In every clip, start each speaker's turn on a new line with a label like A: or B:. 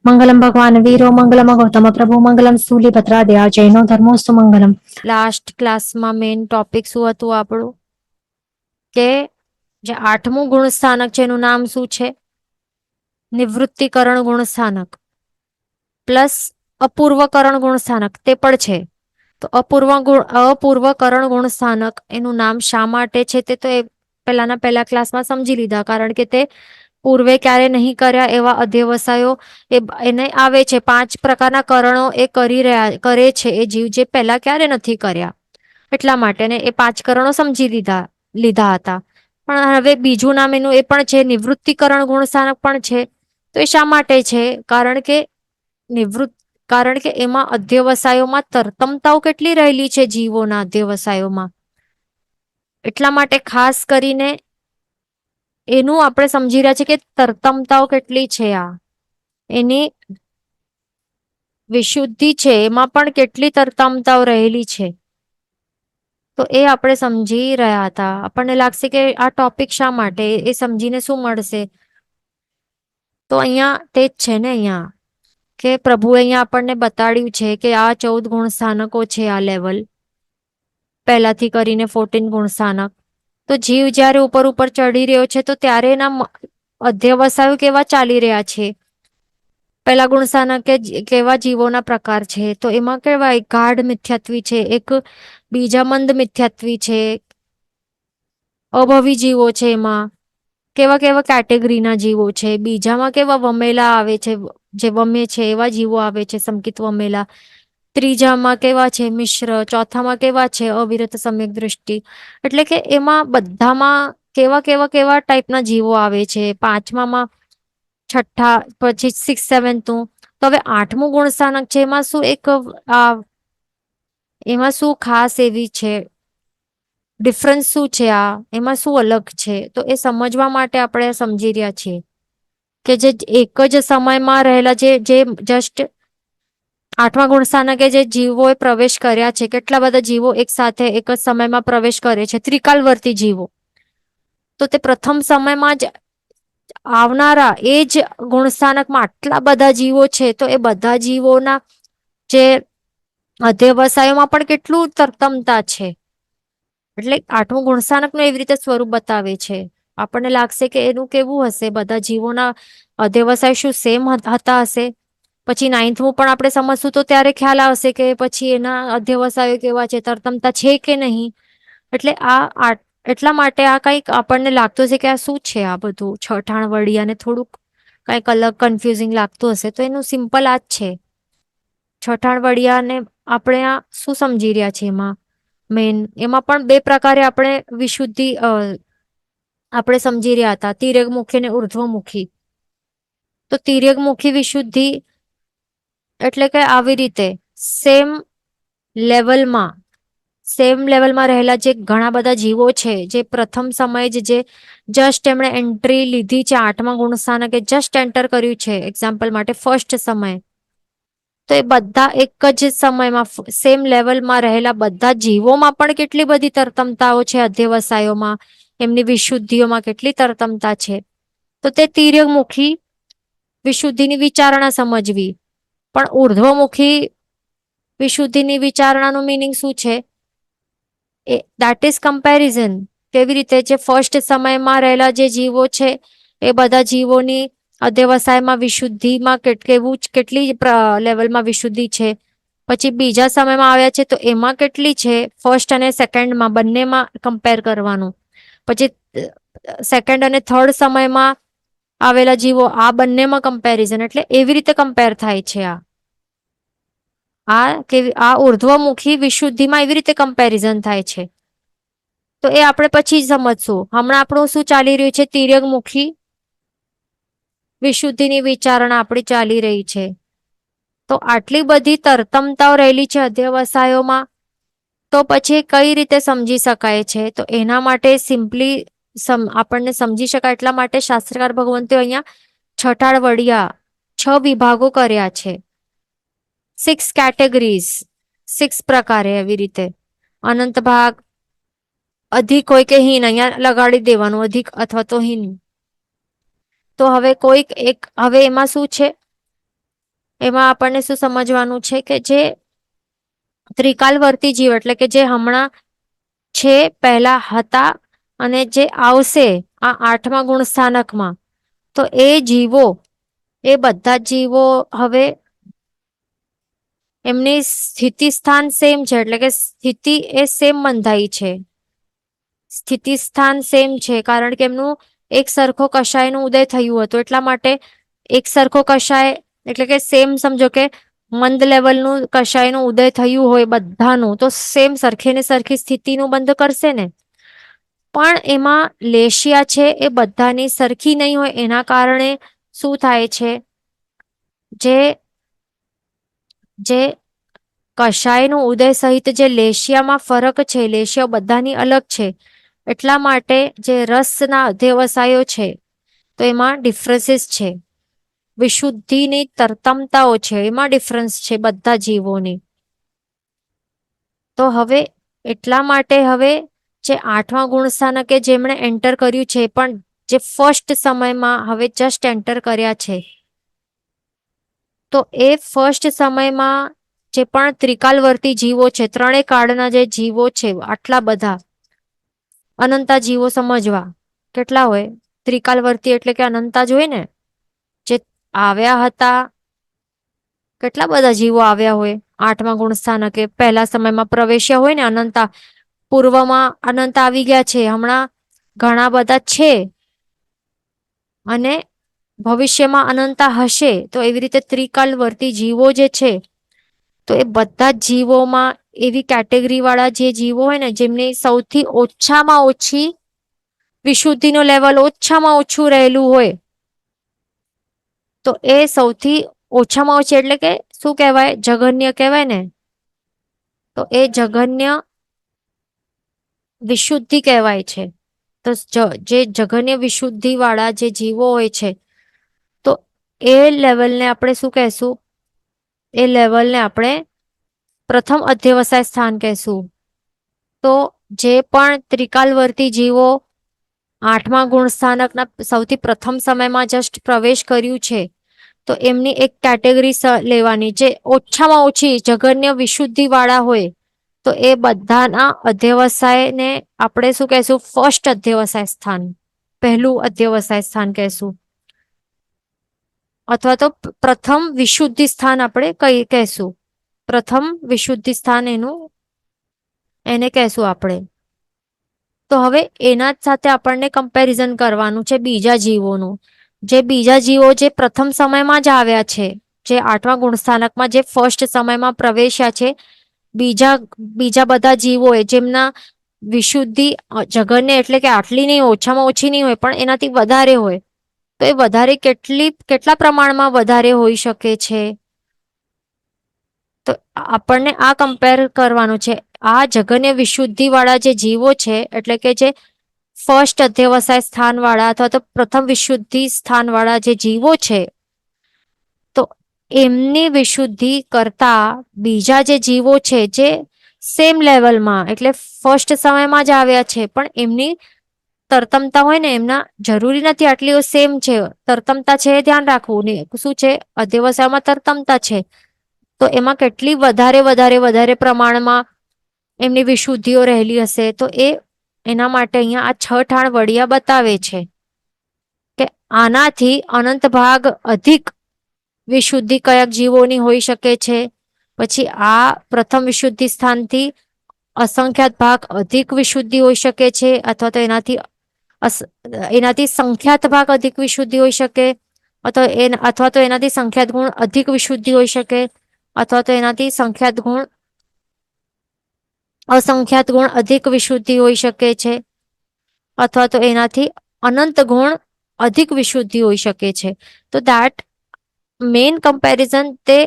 A: મંગલમ ભગવાન વીરો મંગલમ ગૌતમ પ્રભુ મંગલમ સ્થૂલિભદ્રાદયા જૈનો ધર્મોસ્તુ મંગલમ. લાસ્ટ ક્લાસમાં મેઇન ટોપિક શું હતું આપણું કે જે 8મું ગુણ સ્થાનક છે એનું નામ શું છે? નિવૃત્તિકરણ ગુણ સ્થાનક પ્લસ અપૂર્વકરણ ગુણ સ્થાનક તે પણ છે. તો અપૂર્વકરણ ગુણ સ્થાનક એનું નામ શા માટે છે તે તો એ પહેલા ક્લાસમાં સમજી લીધા, કારણ કે તે પૂર્વે ક્યારે નહીં કર્યા એવા અધ્યવસાયો એને આવે છે. 5 પ્રકારના કરણો એ કરે છે એ જીવ, જે પહેલા ક્યારે નથી કર્યા, એટલા માટે ને એ 5 કરણો સમજી લીધા હતા. પણ હવે બીજું નામ એનું એ પણ છે, નિવૃત્તિકરણ ગુણ સ્થાનક પણ છે. તો એ શા માટે છે? કારણ કે એમાં અધ્યવસાયોમાં તરતમતાઓ કેટલી રહેલી છે જીવોના અધ્યવસાયોમાં, એટલા માટે ખાસ કરીને એનું આપણે સમજી રહ્યા છીએ કે તરતમતાઓ કેટલી છે, એની વિશુદ્ધિ છે એમાં પણ કેટલી તરતમતાઓ રહેલી છે. તો એ આપણે સમજી રહ્યા હતા. આપણને લાગશે કે આ ટોપિક શા માટે, એ સમજીને શું મળશે? તો અહીંયા તે જ છે ને, અહીંયા કે પ્રભુએ અહીંયા આપણને બતાડ્યું છે કે આ 14 ગુણ સ્થાનકો છે, આ લેવલ પહેલાથી કરીને 14 ગુણ સ્થાનક. તો જીવ જ્યારે ઉપર ઉપર ચડી રહ્યો છે તો ત્યારે એના અધ્યવસાયો કેવા ચાલી રહ્યા છે. પહેલા ગુણ સ્થાનક કે કેવા જીવોના પ્રકાર છે, તો એમાં કેવા એક ગાઢ મિથ્યાત્વી છે, એક બીજા મંદ મિથ્યાત્વી છે, અભવી જીવો છે. એમાં કેવા કેવા કેટેગરીના જીવો છે. બીજામાં કેવા વમેલા આવે છે, જે વમે છે એવા જીવો આવે છે, સંકિત વમેલા. ત્રીજામાં કેવા છે? મિશ્ર. ચોથામાં કેવા છે? અવિરત સમ્યક દૃષ્ટિ. એટલે કે એમાં બધામાં કેવા કેવા કેવા ટાઈપના જીવો આવે છે. પાંચમામાં, છઠ્ઠા, પછી 6, 7th. તો હવે 8મું ગુણ સ્થાનક છે, એમાં શું ખાસ એવી છે, ડિફરન્સ શું છે, એમાં શું અલગ છે? તો એ સમજવા માટે આપણે સમજી રહ્યા છીએ કે જે એક જ સમયમાં રહેલા, જે જસ્ટ 8મા ગુણ સ્થાનકે જે જીવોએ પ્રવેશ કર્યા છે, કેટલા બધા જીવો એક સાથે એક જ સમયમાં પ્રવેશ કરે છે, ત્રિકાલવર્તી જીવો. તો તે પ્રથમ સમયમાં જ આવનારા એ જ ગુણસ્થાનકમાં આટલા બધા જીવો છે, તો એ બધા જીવોના જે અધ્યવસાયોમાં પણ કેટલું તરતમતા છે. એટલે 8મું ગુણસ્થાનકનું એવી રીતે સ્વરૂપ બતાવે છે. આપણને લાગશે કે એનું કેવું હશે, બધા જીવોના અધ્યવસાય શું સેમ હતા હશે? પછી 9થમું પણ આપણે સમજશું તો ત્યારે ખ્યાલ આવશે કે પછી એના અધ્યવસાયો કેવા છે, તરતમતા છે કે નહીં. એટલે એટલા માટે આ કંઈક આપણને લાગતું હશે કે આ શું છે, આ બધું છઠાણ વળી અને થોડુંક કંઈક અલગ કન્ફ્યુઝિંગ લાગતું હશે. તો એનું સિમ્પલ આ જ છે. છઠાણ વડિયાને આપણે આ શું સમજી રહ્યા છીએ? એમાં પણ 2 પ્રકારે આપણે વિશુદ્ધિ આપણે સમજી રહ્યા હતા, તિર્યકમુખી અને ઉર્ધ્વમુખી. તો તિર્યકમુખી વિશુદ્ધિ એટલે કે આવી રીતે સેમ લેવલમાં રહેલા જે ઘણા બધા જીવો છે, જે પ્રથમ સમયે જે જસ્ટ એમણે એન્ટ્રી લીધી છે 8મા ગુણ સ્થાનકે, જસ્ટ એન્ટર કર્યું છે એક્ઝામ્પલ માટે ફર્સ્ટ સમય, તો એ બધા એક જ સમયમાં સેમ લેવલમાં રહેલા બધા જીવોમાં પણ કેટલી બધી તરતમતાઓ છે, અધ્યવસાયોમાં, એમની વિશુદ્ધિઓમાં કેટલી તરતમતા છે. તો તે તિર્યકમુખી વિશુદ્ધિની વિચારણા સમજવી. પણ ઉર્ધ્વમુખી વિશુદ્ધિની વિચારણાનું મિનિંગ શું છે? That is comparison. કેવી રીતે? જે ફર્સ્ટ સમયમાં રહેલા જે જીવો છે એ બધા જીવોની અધ્યવસાયમાં વિશુદ્ધિમાં કેટલી લેવલમાં વિશુદ્ધિ છે. પછી બીજા સમયમાં આવ્યા છે તો એમાં કેટલી છે, ફર્સ્ટ અને સેકન્ડમાં બંનેમાં કમ્પેર કરવાનું. પછી સેકન્ડ અને થર્ડ સમયમાં આવેલા જીવો, આ બંનેમાં કમ્પેરિઝન. એટલે એવી રીતે કમ્પેર થાય છે. આ ઉર્ધ્વમુખી વિશુદ્ધિમાં એવી રીતે કમ્પેરિઝન થાય છે. તો એ આપણે પછી જ સમજશું. હમણાં આપણું શું ચાલી રહ્યું છે? તિર્યકમુખી વિશુદ્ધિની વિચારણા આપણી ચાલી રહી છે. તો આટલી બધી તરતમતાઓ રહેલી છે અધ્યવસાયોમાં, તો પછી કઈ રીતે સમજી શકાય છે? તો એના માટે સિમ્પલી આપણને સમજી શકાય એટલા માટે શાસ્ત્રકાર ભગવંતો અહીંયા છઠાળ વડિયા 6 વિભાગો કર્યા છે. 6 કેટેગરીઝ, 6 પ્રકારે એવી રીતે. અનંત ભાગ, અધિક હોય કે હીન, અહીંયા લગાડી દેવાનું અધિક અથવા તો હીન. તો હવે એમાં શું છે? એમાં આપણને શું સમજવાનું છે કે જે ત્રિકાલવર્તી જીવ એટલે કે જે હમણાં છે, પહેલા હતા અને જે આવશે આ 8મા ગુણ સ્થાનકમાં, તો એ જીવો, એ બધા જ જીવો હવે એમની સ્થિતિ સ્થાન સેમ છે, એટલે કે સ્થિતિ એ સેમ બંધાઈ છે. સ્થિતિ સ્થાન સેમ છે કારણ કે એમનું એક સરખો કશાયનું ઉદય થયું હતું, એટલા માટે એક સરખો કશાય એટલે કે સેમ સમજો કે મંદ લેવલનું કશાયનું ઉદય થયું હોય બધાનું, તો સેમ સરખે ને સરખી સ્થિતિનું બંધ કરશે ને. પણ એમાં લેશિયા છે એ બધાની સરખી નહીં હોય, એના કારણે શું થાય છે, જે જે કશાયનો ઉદય સહિત જે લેશિયામાં ફરક છે, લેશિયા બધાની અલગ છે, એટલા માટે જે રસના અધ્યવસાયો છે તો એમાં ડિફરન્સીસ છે. વિશુદ્ધિની તરતમતાઓ છે, એમાં ડિફરન્સ છે બધા જીવોની. તો હવે એટલા માટે હવે જે 8મા ગુણ સ્થાનકે જેમણે એન્ટર કર્યું છે, પણ જે ફર્સ્ટ સમયમાં હવે જસ્ટ એન્ટર કર્યા છે, તો એ ફર્સ્ટ સમયમાં જે પણ ત્રિકાલવર્તી જીવો છે, ત્રણેય કાળના જે જીવો છે, આટલા બધા અનંતા જીવો સમજવા કેટલા હોય, ત્રિકાલવર્તી એટલે કે અનંતા જ હોય ને. જે આવ્યા હતા, કેટલા બધા જીવો આવ્યા હોય 8મા ગુણ સ્થાનકે, પહેલા સમયમાં પ્રવેશ્યા હોય ને અનંતા, પૂર્વમાં અનંત આવી ગયા છે, હમણાં ઘણા બધા છે અને ભવિષ્યમાં અનંતા હશે. તો એવી રીતે ત્રિકાલવર્તી જીવો જે છે, તો એ બધા જ જીવોમાં એવી કેટેગરી વાળા જે જીવો હોય ને, જેમની સૌથી ઓછામાં ઓછી વિશુદ્ધિનું લેવલ ઓછામાં ઓછું રહેલું હોય, તો એ સૌથી ઓછામાં ઓછી એટલે કે શું કહેવાય, જઘન્ય કહેવાય ને, તો એ જઘન્ય વિશુદ્ધિ કહેવાય છે. તો જે જઘન્ય વિશુદ્ધિ વાળા જે જીવો હોય છે, તો એ લેવલને આપણે શું કહેશું, એ લેવલને આપણે પ્રથમ અધ્યવસાય સ્થાન કહેશું. તો જે પણ ત્રિકાલવર્તી જીવો 8મા ગુણ સ્થાનકના સૌથી પ્રથમ સમયમાં જસ્ટ પ્રવેશ કર્યું છે, તો એમની એક કેટેગરી લેવાની, જે ઓછામાં ઓછી જઘન્ય વિશુદ્ધિ વાળા હોય, તો એ બધાના અધ્યવસાયને આપણે શું કહેશું, ફર્સ્ટ અધ્યવસાય સ્થાન, પહેલું અધ્યવસાય સ્થાન કહેશું, અથવા તો પ્રથમ વિશુદ્ધિ સ્થાન આપણે કહેશું. પ્રથમ વિશુદ્ધિ સ્થાન એને કહેશું આપણે. તો હવે એના જ સાથે આપણને કમ્પેરિઝન કરવાનું છે બીજા જીવોનું. જે બીજા જીવો જે પ્રથમ સમયમાં જ આવ્યા છે, જે 8મા ગુણસ્થાનકમાં જે ફર્સ્ટ સમયમાં પ્રવેશ્યા છે, બીજા બધા જીવો જેમના વિશુદ્ધિ જઘન્ય એટલે કે આટલી નહીં, ઓછામાં ઓછી નહીં હોય, પણ એનાથી વધારે હોય, તો એ વધારે કેટલા પ્રમાણમાં વધારે હોઈ શકે છે, તો આપણને આ કમ્પેર કરવાનું છે. આ જઘન્ય વિશુદ્ધિ વાળા જે જીવો છે, એટલે કે જે ફર્સ્ટ અધ્યવસાય સ્થાન વાળા અથવા તો પ્રથમ વિશુદ્ધિ સ્થાન વાળા જે જીવો છે, તો એમની વિશુદ્ધિ કરતા બીજા જે જીવો છે, જે સેમ લેવલમાં એટલે ફર્સ્ટ સમયમાં જ આવ્યા છે, પણ એમની તરતમતા હોય ને, એમના જરૂરી નથી આટલી સેમ છે, તરતમતા છે, ધ્યાન રાખવું ને, શું છે અધ્યવસાયમાં તરતમતા છે, તો એમાં કેટલી વધારે પ્રમાણમાં એમની વિશુદ્ધિઓ રહેલી હશે. તો એના માટે અહીંયા આ 6 ઠાણ વડિયા બતાવે છે કે આનાથી અનંત ભાગ અધિક વિશુદ્ધિ કયા જીવોની હોઈ શકે છે. પછી આ પ્રથમ વિશુદ્ધિ સ્થાનથી અસંખ્યાત ભાગ અધિક વિશુદ્ધિ હોઈ શકે છે, અથવા તો એનાથી સંખ્યાત ભાગ અધિક વિશુદ્ધિ હોઈ શકે, અથવા તો એનાથી સંખ્યાત ગુણ અધિક વિશુદ્ધિ હોઈ શકે, અથવા તો એનાથી અસંખ્યાત ગુણ અધિક વિશુદ્ધિ હોઈ શકે છે, અથવા તો એનાથી અનંત ગુણ અધિક વિશુદ્ધિ હોઈ શકે છે. તો દેટ મેઇન કમ્પેરિઝન તે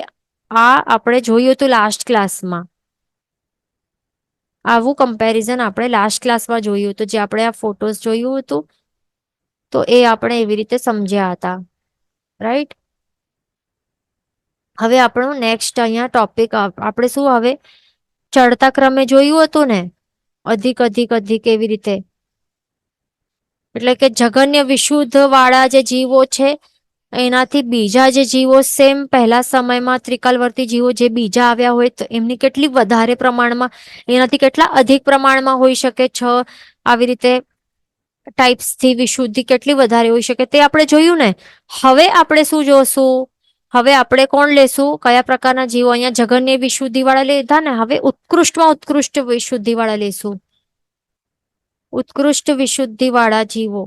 A: આપણે જોયું હતું લાસ્ટ ક્લાસમાં. આવું કમ્પેરિઝન આપણે લાસ્ટ ક્લાસમાં જોયું હતું, જે આપણે આ ફોટોઝ જોયું હતું, તો એ આપણે એવી રીતે સમજ્યા હતા, રાઈટ. હવે આપણું નેક્સ્ટ અહીંયા ટોપિક આપણે શું હવે ચડતા ક્રમે જોયું હતું ને, અધિક અધિક અધિક એવી રીતે, એટલે કે જઘન્ય વિશુદ્ધ વાળા જે જીવો છે, એનાથી બીજા જે જીવો સેમ પહેલા સમયમાં ત્રિકાલવર્તી જીવો જે બીજા આવ્યા હોય તો એમની કેટલી વધારે પ્રમાણમાં, એનાથી કેટલા અધિક પ્રમાણમાં હોઈ શકે છ આવી રીતે ટાઈપ્સથી વિશુદ્ધિ કેટલી વધારે હોઈ શકે તે આપણે જોયું ને. હવે આપણે શું જોશું? હવે આપણે કોણ લેશું? કયા પ્રકારના જીવો? અહીંયા જગન્ય વિશુદ્ધિ વાળા લીધા ને, હવે ઉત્કૃષ્ટમાં ઉત્કૃષ્ટ વિશુદ્ધિ વાળા લેશું. ઉત્કૃષ્ટ વિશુદ્ધિ વાળા જીવો.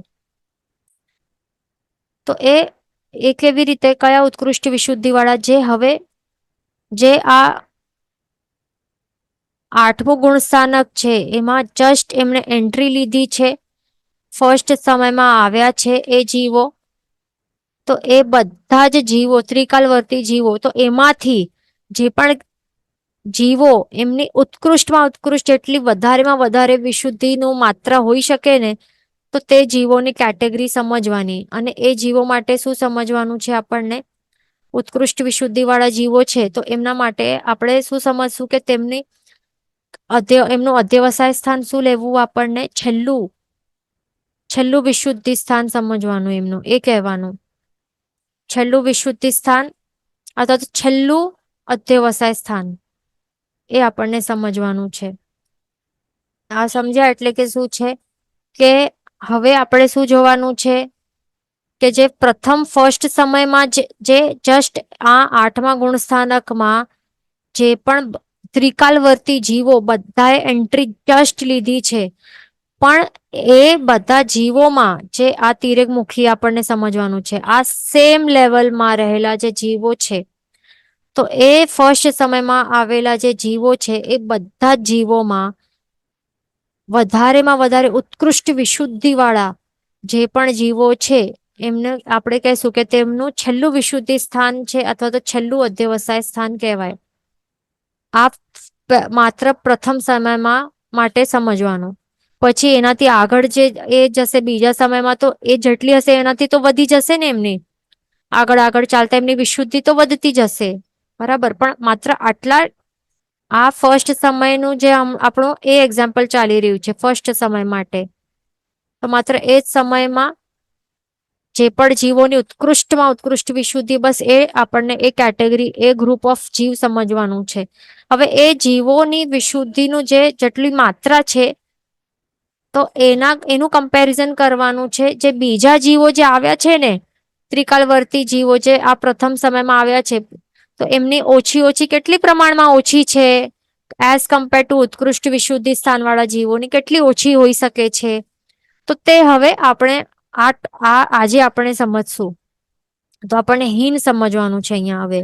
A: તો એ કેવી રીતે? કયા ઉત્કૃષ્ટ વિશુદ્ધિ વાળા? જે હવે જે આ 8મું ગુણસ્થાનક છે એમાં જસ્ટ એમણે એન્ટ્રી લીધી છે, ફર્સ્ટ સમયમાં આવ્યા છે એ જીવો. તો એ બધા જ જીવો ત્રિકાલવર્તી જીવો, તો એમાંથી જે પણ જીવો એમની ઉત્કૃષ્ટમાં ઉત્કૃષ્ટ એટલી વધારેમાં વધારે વિશુદ્ધિનું માત્રા હોઈ શકે ને, તો તે જીવોની કેટેગરી સમજવાની. અને એ જીવો માટે શું સમજવાનું છે આપણને? ઉત્કૃષ્ટ વિશુદ્ધિ વાળા જીવો છે તો એમના માટે આપણે શું સમજશું કે તેમની એમનું અધ્યવસાય સ્થાન શું લેવું? આપણને છેલ્લું વિશુદ્ધિ સ્થાન સમજવાનું એમનું, એ કહેવાનું. છેલ્લું વિશુદ્ધિ સ્થાન અથવા તો છેલ્લું અધ્યવસાય સ્થાન, એ આપણને સમજવાનું છે. આ સમજ્યા એટલે કે શું છે કે હવે આપણે શું જોવાનું છે કે જે પ્રથમ ફર્સ્ટ સમયમાં જે જસ્ટ આ 8મા ગુણસ્થાનકમાં જે પણ ત્રિકાલવર્તી જીવો બધાએ એન્ટ્રી જસ્ટ લીધી છે, પણ એ બધા જીવોમાં જે આ તિર્યકમુખી આપણને સમજવાનું છે, આ સેમ લેવલમાં રહેલા જે જીવો છે, તો એ ફર્સ્ટ સમયમાં આવેલા જે જીવો છે એ બધા જ જીવોમાં વધારેમાં વધારે ઉત્કૃષ્ટ વિશુદ્ધિ વાળા જે પણ જીવો છે એમને આપણે કહીશું કે તેમનું છેલ્લું વિશુદ્ધિ સ્થાન છે અથવા તો છેલ્લું અધ્યવસાય સ્થાન કહેવાય. આ માત્ર પ્રથમ સમયમાં માટે સમજવાનું. પછી એનાથી આગળ જે એ જશે બીજા સમયમાં, તો એ જેટલી હશે એનાથી તો વધી જશે ને એમની. આગળ આગળ ચાલતા એમની વિશુદ્ધિ તો વધતી જશે, બરાબર. પણ માત્ર આટલા આ ફર્સ્ટ સમયનું જે આપણું એ એક્ઝામ્પલ ચાલી રહ્યું છે ફર્સ્ટ સમય માટે, તો માત્ર એ જ સમયમાં જે પણ જીવોની ઉત્કૃષ્ટમાં ઉત્કૃષ્ટ વિશુદ્ધિ, બસ એ આપણને એ કેટેગરી, એ ગ્રુપ ઓફ જીવ સમજવાનું છે. હવે એ જીવોની વિશુદ્ધિનું જે જેટલી માત્રા છે, તો એનું કમ્પેરિઝન કરવાનું છે જે બીજા જીવો જે આવ્યા છે ને, ત્રિકાલવર્તી જીવો જે આ પ્રથમ સમયમાં આવ્યા છે, તો એમની ઓછી કેટલી પ્રમાણમાં ઓછી છે એઝ કમ્પેર ટુ ઉત્કૃષ્ટ વિશુદ્ધિ સ્થાનવાળા જીવોની કેટલી ઓછી હોઈ શકે છે. તો તે હવે આપણે આજે આપણે સમજશું. તો આપણને હીન સમજવાનું છે અહીંયા. હવે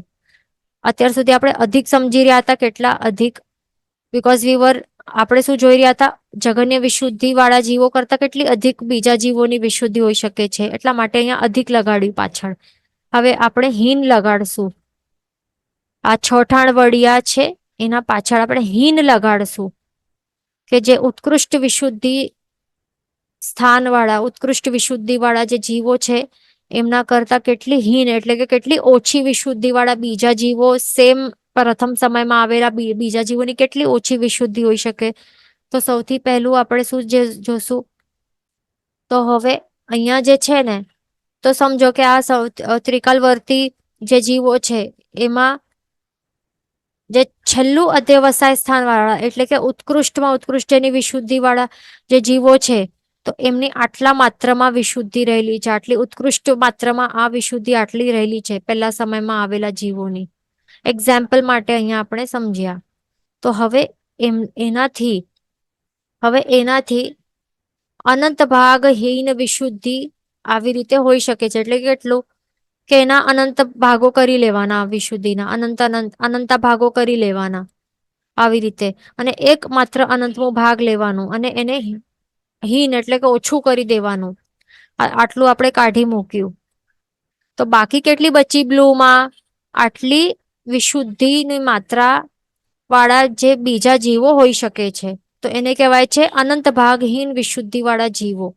A: અત્યાર સુધી આપણે અધિક સમજી રહ્યા હતા, કેટલા અધિક, બીકોઝ આપણે શું જોઈ રહ્યા હતા? જગન્ય વિશુદ્ધિ વાળા જીવો કરતા કેટલી અધિક બીજા જીવોની વિશુદ્ધિ હોઈ શકે છે, એટલા માટે અહીંયા અધિક લગાડ્યું પાછળ. હવે આપણે હીન લગાડશું. આ છઠાણ વડિયા છે એના પાછળ આપણે હીન લગાડશું કે જે ઉત્કૃષ્ટ વિશુદ્ધિ સ્થાનવાળા, ઉત્કૃષ્ટ વિશુદ્ધિ વાળા જે જીવો છે એમના કરતા કેટલી હીન એટલે કે કેટલી ઓછી વિશુદ્ધિ વાળા બીજા જીવો, સેમ પ્રથમ સમયમાં આવેલા બીજા જીવોની કેટલી ઓછી વિશુદ્ધિ હોઈ શકે. તો સૌથી પહેલું આપણે શું જોશું? તો હવે અહીંયા જે છે ને, તો સમજો કે આ ત્રિકાલવર્તી જે જીવો છે એમાં જે છેલ્લું અધ્યવસાય સ્થાન વાળા એટલે કે ઉત્કૃષ્ટમાં ઉત્કૃષ્ટ એની વિશુદ્ધિ વાળા જે જીવો છે, તો એમની આટલા માત્રામાં વિશુદ્ધિ રહેલી છે, આટલી ઉત્કૃષ્ટ માત્રામાં આ વિશુદ્ધિ આટલી રહેલી છે પહેલા સમયમાં આવેલા જીવોની. એક્ઝામ્પલ માટે અહીંયા આપણે સમજ્યા. તો હવે એનાથી અનંત ભાગહીન વિશુદ્ધિ આવી રીતે હોઈ શકે છે. એટલે કેટલું કે એના અનંત ભાગો કરી લેવાના, વિશુદ્ધિના અનંતા ભાગો કરી લેવાના આવી રીતે, અને એક માત્ર અનંતમો ભાગ લેવાનું અને એને હીન એટલે કે ઓછું કરી દેવાનું. આટલું આપણે કાઢી મૂક્યું, તો બાકી કેટલી બચી બ્લુમાં? આટલી વિશુદ્ધિની માત્રા વાળા જે બીજા જીવો હોઈ શકે છે, તો એને કહેવાય છે અનંત ભાગહીન વિશુદ્ધિ વાળા જીવો.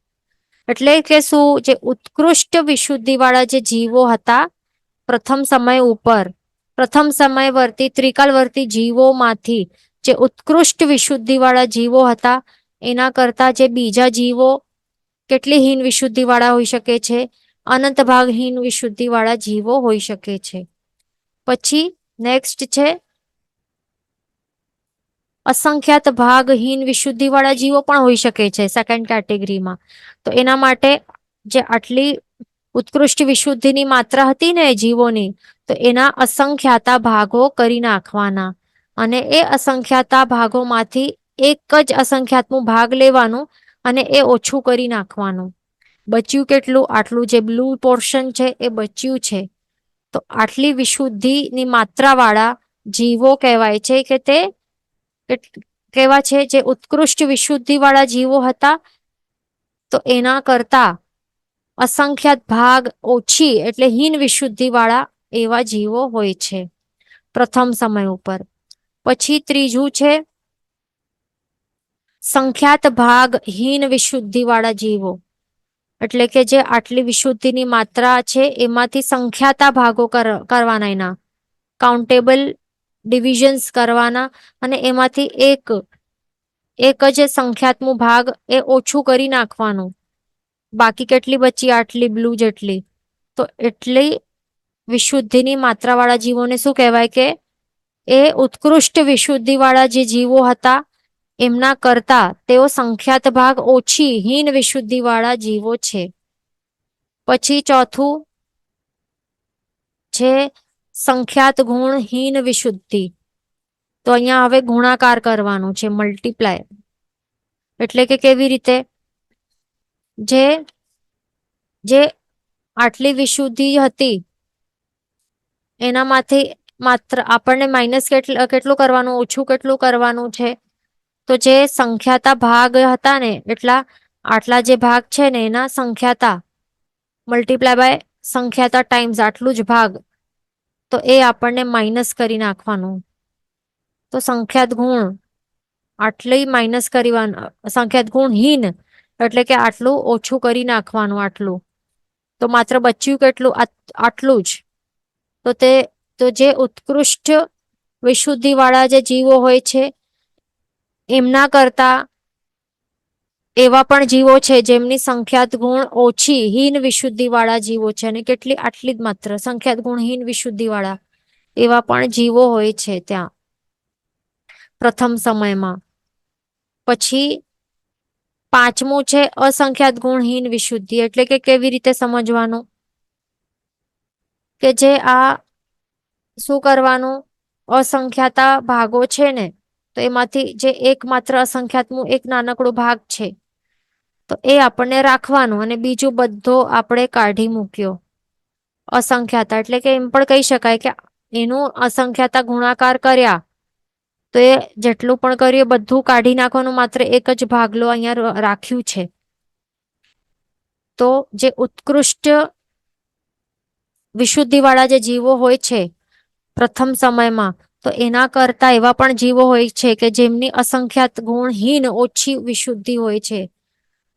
A: એટલે કે શું? જે ઉત્કૃષ્ટ વિશુદ્ધિ વાળા જે જીવો હતા પ્રથમ સમયવર્તી ત્રિકાલવર્તી જીવોમાંથી જે ઉત્કૃષ્ટ વિશુદ્ધિ વાળા જીવો હતા, એના કરતા જે બીજા જીવો કેટલી હીન વિશુદ્ધિ વાળા હોઈ શકે છે? અનંત ભાગહીન વિશુદ્ધિ વાળા જીવો હોઈ શકે છે. પછી નેક્સ્ટ છે અસંખ્યાત ભાગહીન વિશુદ્ધિ વાળા જીવો પણ હોઈ શકે છે સેકન્ડ કેટેગરીમાં. તો એના માટે જે આટલી ઉત્કૃષ્ટ વિશુદ્ધિની માત્રા હતી ને જીવોની, તો એના અસંખ્યાતા ભાગો કરી નાખવાના અને એ અસંખ્યાતા ભાગોમાંથી એક જ અસંખ્યાતનું ભાગ લેવાનું અને એ ઓછું કરી નાખવાનું. બચ્યું કેટલું? આટલું જે બ્લુ પોર્શન છે એ બચ્યું છે. તો આટલી વિશુદ્ધિની માત્રા વાળા જીવો કહેવાય છે કે તે કેવા છે? જે ઉત્કૃષ્ટ વિશુદ્ધિ વાળા જીવો હતા, તો એના કરતા અસંખ્યાત ભાગ ઓછી એટલે હીન વિશુદ્ધિ વાળા એવા જીવો હોય છે પ્રથમ સમય ઉપર. પછી ત્રીજું છે સંખ્યાત ભાગ હીન વિશુદ્ધિ વાળા જીવો, એટલે કે જે આટલી વિશુદ્ધિની માત્રા છે એમાંથી સંખ્યાતા ભાગો કરવાના, એના કાઉન્ટેબલ ડિવિઝન્સ કરવાના અને એમાંથી એક જ સંખ્યાત્મક ભાગ એ ઓછું કરી નાખવાનું. બાકી કેટલી બચી? આટલી બ્લુ જેટલી. તો એટલી વિશુદ્ધિની માત્રા વાળા જીવોને શું કહેવાય? કે એ ઉત્કૃષ્ટ વિશુદ્ધિ વાળા જે જીવો હતા એમના કરતા તેઓ સંખ્યાત ભાગ ઓછી હીન વિશુદ્ધિ વાળા જીવો છે. પછી ચોથું છે સંખ્યાત ગુણહીન વિશુદ્ધિ. તો અહીંયા હવે ગુણાકાર કરવાનું છે, મલ્ટીપ્લાય. એટલે કે કેવી રીતે? જે આટલી વિશુદ્ધિ હતી એનામાંથી માત્ર આપણને માઇનસ કેટલું કરવાનું, ઓછું કેટલું કરવાનું છે? તો જે સંખ્યાતા ભાગ હતા ને, આટલા જે ભાગ છે ને એના સંખ્યાતા મલ્ટીપ્લાય બાય સંખ્યાતા ટાઈમ્સ આટલું જ ભાગ, તો એ આપણને માઇનસ કરી નાખવાનું. તો સંખ્યાત ગુણ આટલી માઇનસ કરવાનું, સંખ્યાત ગુણ હીન એટલે કે આટલું ઓછું કરી નાખવાનું આટલું. તો માત્ર બચ્યું કેટલું? આટલું જ. તો જે ઉત્કૃષ્ટ વિશુદ્ધિ વાળા જે જીવો હોય છે એમના કરતા એવા પણ જીવો છે જેમની સંખ્યાત ગુણ ઓછી હીન વિશુદ્ધિ વાળા જીવો છે, અને કેટલી? આટલી જ માત્ર સંખ્યાત ગુણ હીન વિશુદ્ધિ વાળા એવા પણ જીવો હોય છે ત્યાં પ્રથમ સમયમાં. પછી પાંચમું છે અસંખ્યાત ગુણહીન વિશુદ્ધિ. એટલે કે કેવી રીતે સમજવાનું? કે જે આ શું કરવાનું? અસંખ્યાતા ભાગો છે ને, તો એમાંથી જે એકમાત્ર અસંખ્યાતનું એક નાનકડો ભાગ છે તો એ આપણને રાખવાનું અને બીજું બધો આપણે કાઢી મૂક્યો અસંખ્યાતા. એટલે કે એમ પણ કહી શકાય કે એનું અસંખ્યાતા ગુણાકાર કર્યા તો એ જેટલું પણ કર્યું બધું કાઢી નાખવાનું, માત્ર એક જ ભાગલો અહીંયા રાખ્યું છે. તો જે ઉત્કૃષ્ટ વિશુદ્ધિ વાળા જે જીવો હોય છે પ્રથમ સમયમાં, તો એના કરતા એવા પણ જીવો હોય છે કે જેમની અસંખ્યાત ગુણહીન ઓછી વિશુદ્ધિ હોય છે,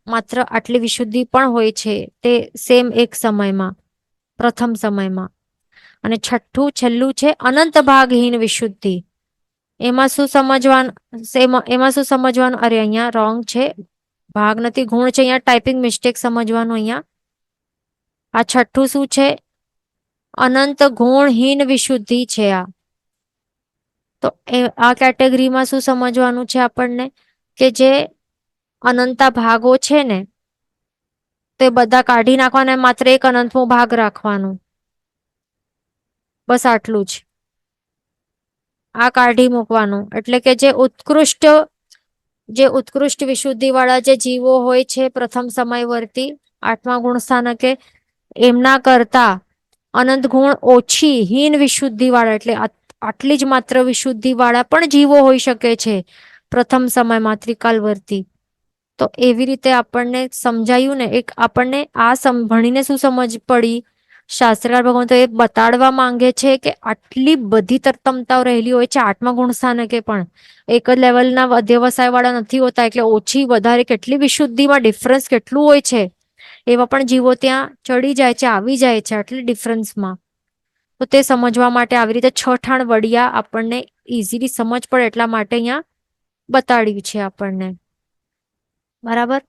A: માત્ર આટલી વિશુદ્ધિ પણ હોય છે તે સેમ એક સમયમાં, પ્રથમ સમયમાં. અને છઠ્ઠું છેલ્લું છે અનંત ભાગહીન વિશુદ્ધિ. એમાં શું સમજવાનું? અરે અહીંયા રોંગ છે, ભાગ નથી, ગુણ છે. અહીંયા ટાઈપિંગ મિસ્ટેક સમજવાનું. અહીંયા આ છઠ્ઠું શું છે? અનંત ગુણહીન વિશુદ્ધિ છે આ. તો આ કેટેગરીમાં શું સમજવાનું છે આપણને? કે જે અનંતા ભાગો છે ને તે બધા કાઢી નાખવાના, માત્ર એક અનંતમો ભાગ રાખવાનું. બસ આટલું જ. આ કાઢી મૂકવાનું. એટલે કે જે ઉત્કૃષ્ટ વિશુદ્ધિ વાળા જે જીવો હોય છે પ્રથમ સમયવર્તી આઠમા ગુણ સ્થાનકે, એમના કરતા અનંત ગુણ ઓછી હીન વિશુદ્ધિ વાળા એટલે આટલી જ માત્ર વિશુદ્ધિ વાળા પણ જીવો હોઈ શકે છે પ્રથમ સમયમાં ત્રિકાલવર્તી. તો એવી રીતે આપણને સમજાયું ને. એક આપણને આ ભણીને શું સમજ પડી? શાસ્ત્રકાર ભગવાન તો એ બતાડવા માંગે છે કે આટલી બધી તરતમતાઓ રહેલી હોય છે આઠમા ગુણ સ્થાનકે પણ. એક જ લેવલના અધ્યવસાય વાળા નથી હોતા, એટલે ઓછી વધારે કેટલી વિશુદ્ધિમાં ડિફરન્સ કેટલું હોય છે, એવા પણ જીવો ત્યાં ચડી જાય છે, આવી જાય છે આટલી ડિફરન્સમાં. તો તે સમજવા માટે આવી રીતે 6 ઠાણ વડિયા આપણને ઇઝીલી સમજ પડે એટલા માટે અહીંયા બતાડ્યું છે આપણને. બરાબર.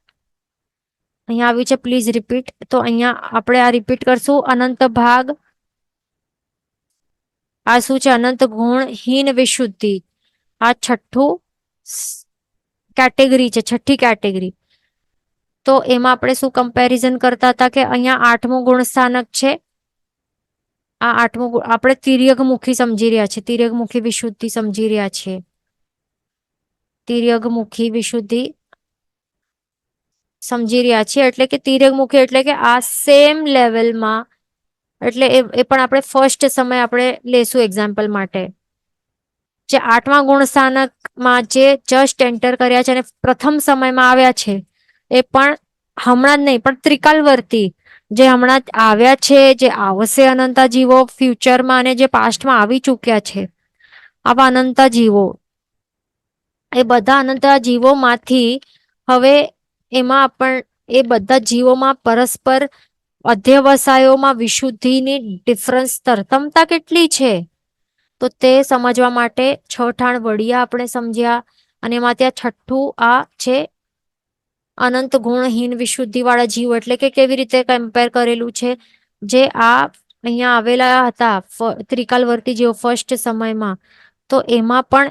A: અહીંયા આવ્યું છે પ્લીઝ રિપીટ. તો અહીંયા આપણે આ રિપીટ કરશું. અનંત ભાગ, આ શું છે? અનંત ગુણહીન વિશુદ્ધિ. આ છઠ્ઠું કેટેગરી છે, છઠ્ઠી કેટેગરી. તો એમાં આપણે શું કમ્પેરિઝન કરતા હતા કે અહીંયા 8મું ગુણ સ્થાનક છે. આ 8મું આપણે તિર્યકમુખી સમજી રહ્યા છીએ, તિર્યકમુખી વિશુદ્ધિ સમજી રહ્યા છીએ. તિર્યકમુખી વિશુદ્ધિ સમજી રહ્યા છીએ એટલે કે તિર્યકમુખી એટલે કે આ સેમ લેવલમાં, એટલે એ પણ આપણે ફર્સ્ટ સમય આપણે લેશું એક્ઝામ્પલ માટે. જે 8મા ગુણ સ્થાનકમાં જે જસ્ટ એન્ટર કર્યા છે અને પ્રથમ સમયમાં આવ્યા છે, એ પણ હમણાં જ નહીં પણ ત્રિકાલવર્તી જે હમણાં આવ્યા છે, જે આવશે અનંતા જીવો ફ્યુચરમાં અને જે પાસ્ટમાં આવી ચૂક્યા છે, આવા અનંતા જીવો, એ બધા અનંતા જીવોમાંથી હવે એમાં પણ એ બધા જીવોમાં પરસ્પર અધ્યવસાયોમાં વિશુદ્ધિની ડિફરન્સ તરતમતા કેટલી છે, તો તે સમજવા માટે 6 ઠાણ વડિયા આપણે સમજ્યા. અને એમાં ત્યાં છઠ્ઠું આ છે અનંત ગુણહીન વિશુદ્ધિ વાળા જીવો, એટલે કે કેવી રીતે કમ્પેર કરેલું છે. જે આ અહીંયા આવેલા હતા ત્રિકાલવર્તી જીવો ફર્સ્ટ સમયમાં, તો એમાં પણ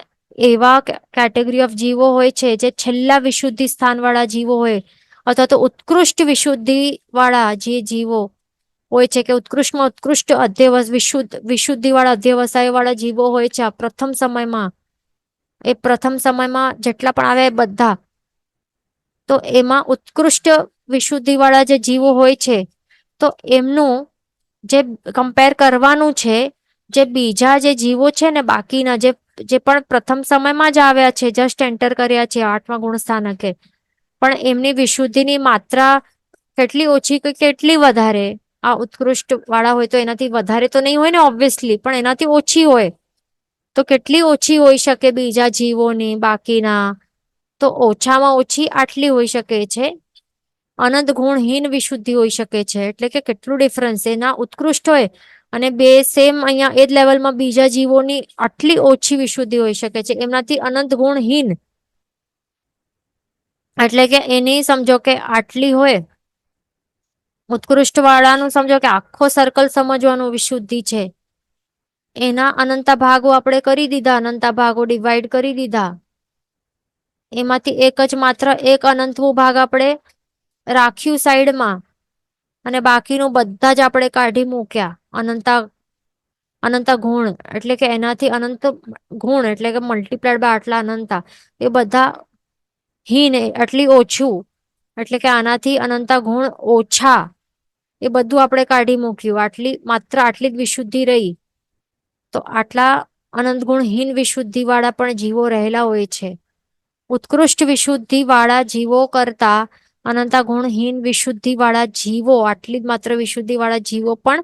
A: એવા કેટેગરી ઓફ જીવો હોય છે જે છેલ્લા વિશુદ્ધિ સ્થાન વાળા જીવો હોય, અથવા તો ઉત્કૃષ્ટ વિશુદ્ધિ વાળા જે જીવો હોય છે કે ઉત્કૃષ્ટમાં ઉત્કૃષ્ટ વિશુદ્ધિ વાળા અધ્યવસાય વાળા જીવો હોય છે. આ પ્રથમ સમયમાં, એ પ્રથમ સમયમાં જેટલા પણ આવે બધા, તો એમાં ઉત્કૃષ્ટ વિશુદ્ધિ વાળા જે જીવો હોય છે, તો એમનું જે કમ્પેર કરવાનું છે, જે બીજા જે જીવો છે ને બાકીના જે પણ પ્રથમ સમયમાં જ આવ્યા છે, જસ્ટ એન્ટર કર્યા છે 8મા ગુણ સ્થાનકે, પણ એમની વિશુદ્ધિની માત્રા કેટલી ઓછી કે કેટલી વધારે? આ ઉત્કૃષ્ટ વાળા હોય તો એનાથી વધારે તો નહીં હોય ને ઓબ્વિયસલી, પણ એનાથી ઓછી હોય તો કેટલી ઓછી હોઈ શકે બીજા જીવોની બાકીના? તો ઓછામાં ઓછી આટલી હોઈ શકે છે. અનંત ગુણહીન વિશુદ્ધિ હોઈ શકે છે, એટલે કે કેટલું ડિફરન્સ એના ઉત્કૃષ્ટ હોય અને બે સેમ અહીંયા એ જ લેવલમાં બીજા જીવોની આટલી ઓછી વિશુદ્ધિ હોઈ શકે છે, એમનાથી અનંત ગુણહીન, એટલે કે એની સમજો કે આટલી હોય. ઉત્કૃષ્ટ વાળાનું સમજો કે આખો સર્કલ સમજવાનું વિશુદ્ધિ છે, એના અનંતા ભાગો આપણે કરી દીધા, અનંતા ભાગો ડિવાઈડ કરી દીધા. એમાંથી એક જ માત્ર એક અનંતમું ભાગ આપણે રાખ્યું સાઈડમાં, અને બાકીનું બધા જ આપણે કાઢી મૂક્યા. અનંતા ગુણ એટલે કે એનાથી અનંત ગુણ એટલે કે મલ્ટીપ્લાઈડ બાય આટલા અનંતા, એ બધા હીન આટલી ઓછું એટલે કે આનાથી અનંતા ગુણ ઓછા, એ બધું આપણે કાઢી મૂક્યું. માત્ર આટલી જ વિશુદ્ધિ રહી. તો આટલા અનંત ગુણહીન વિશુદ્ધિ વાળા પણ જીવો રહેલા હોય છે. ઉત્કૃષ્ટ વિશુદ્ધિ વાળા જીવો કરતા અનંતા ગુણહીન વિશુદ્ધિ વાળા જીવો, આટલી જ માત્ર વિશુદ્ધિ વાળા જીવો પણ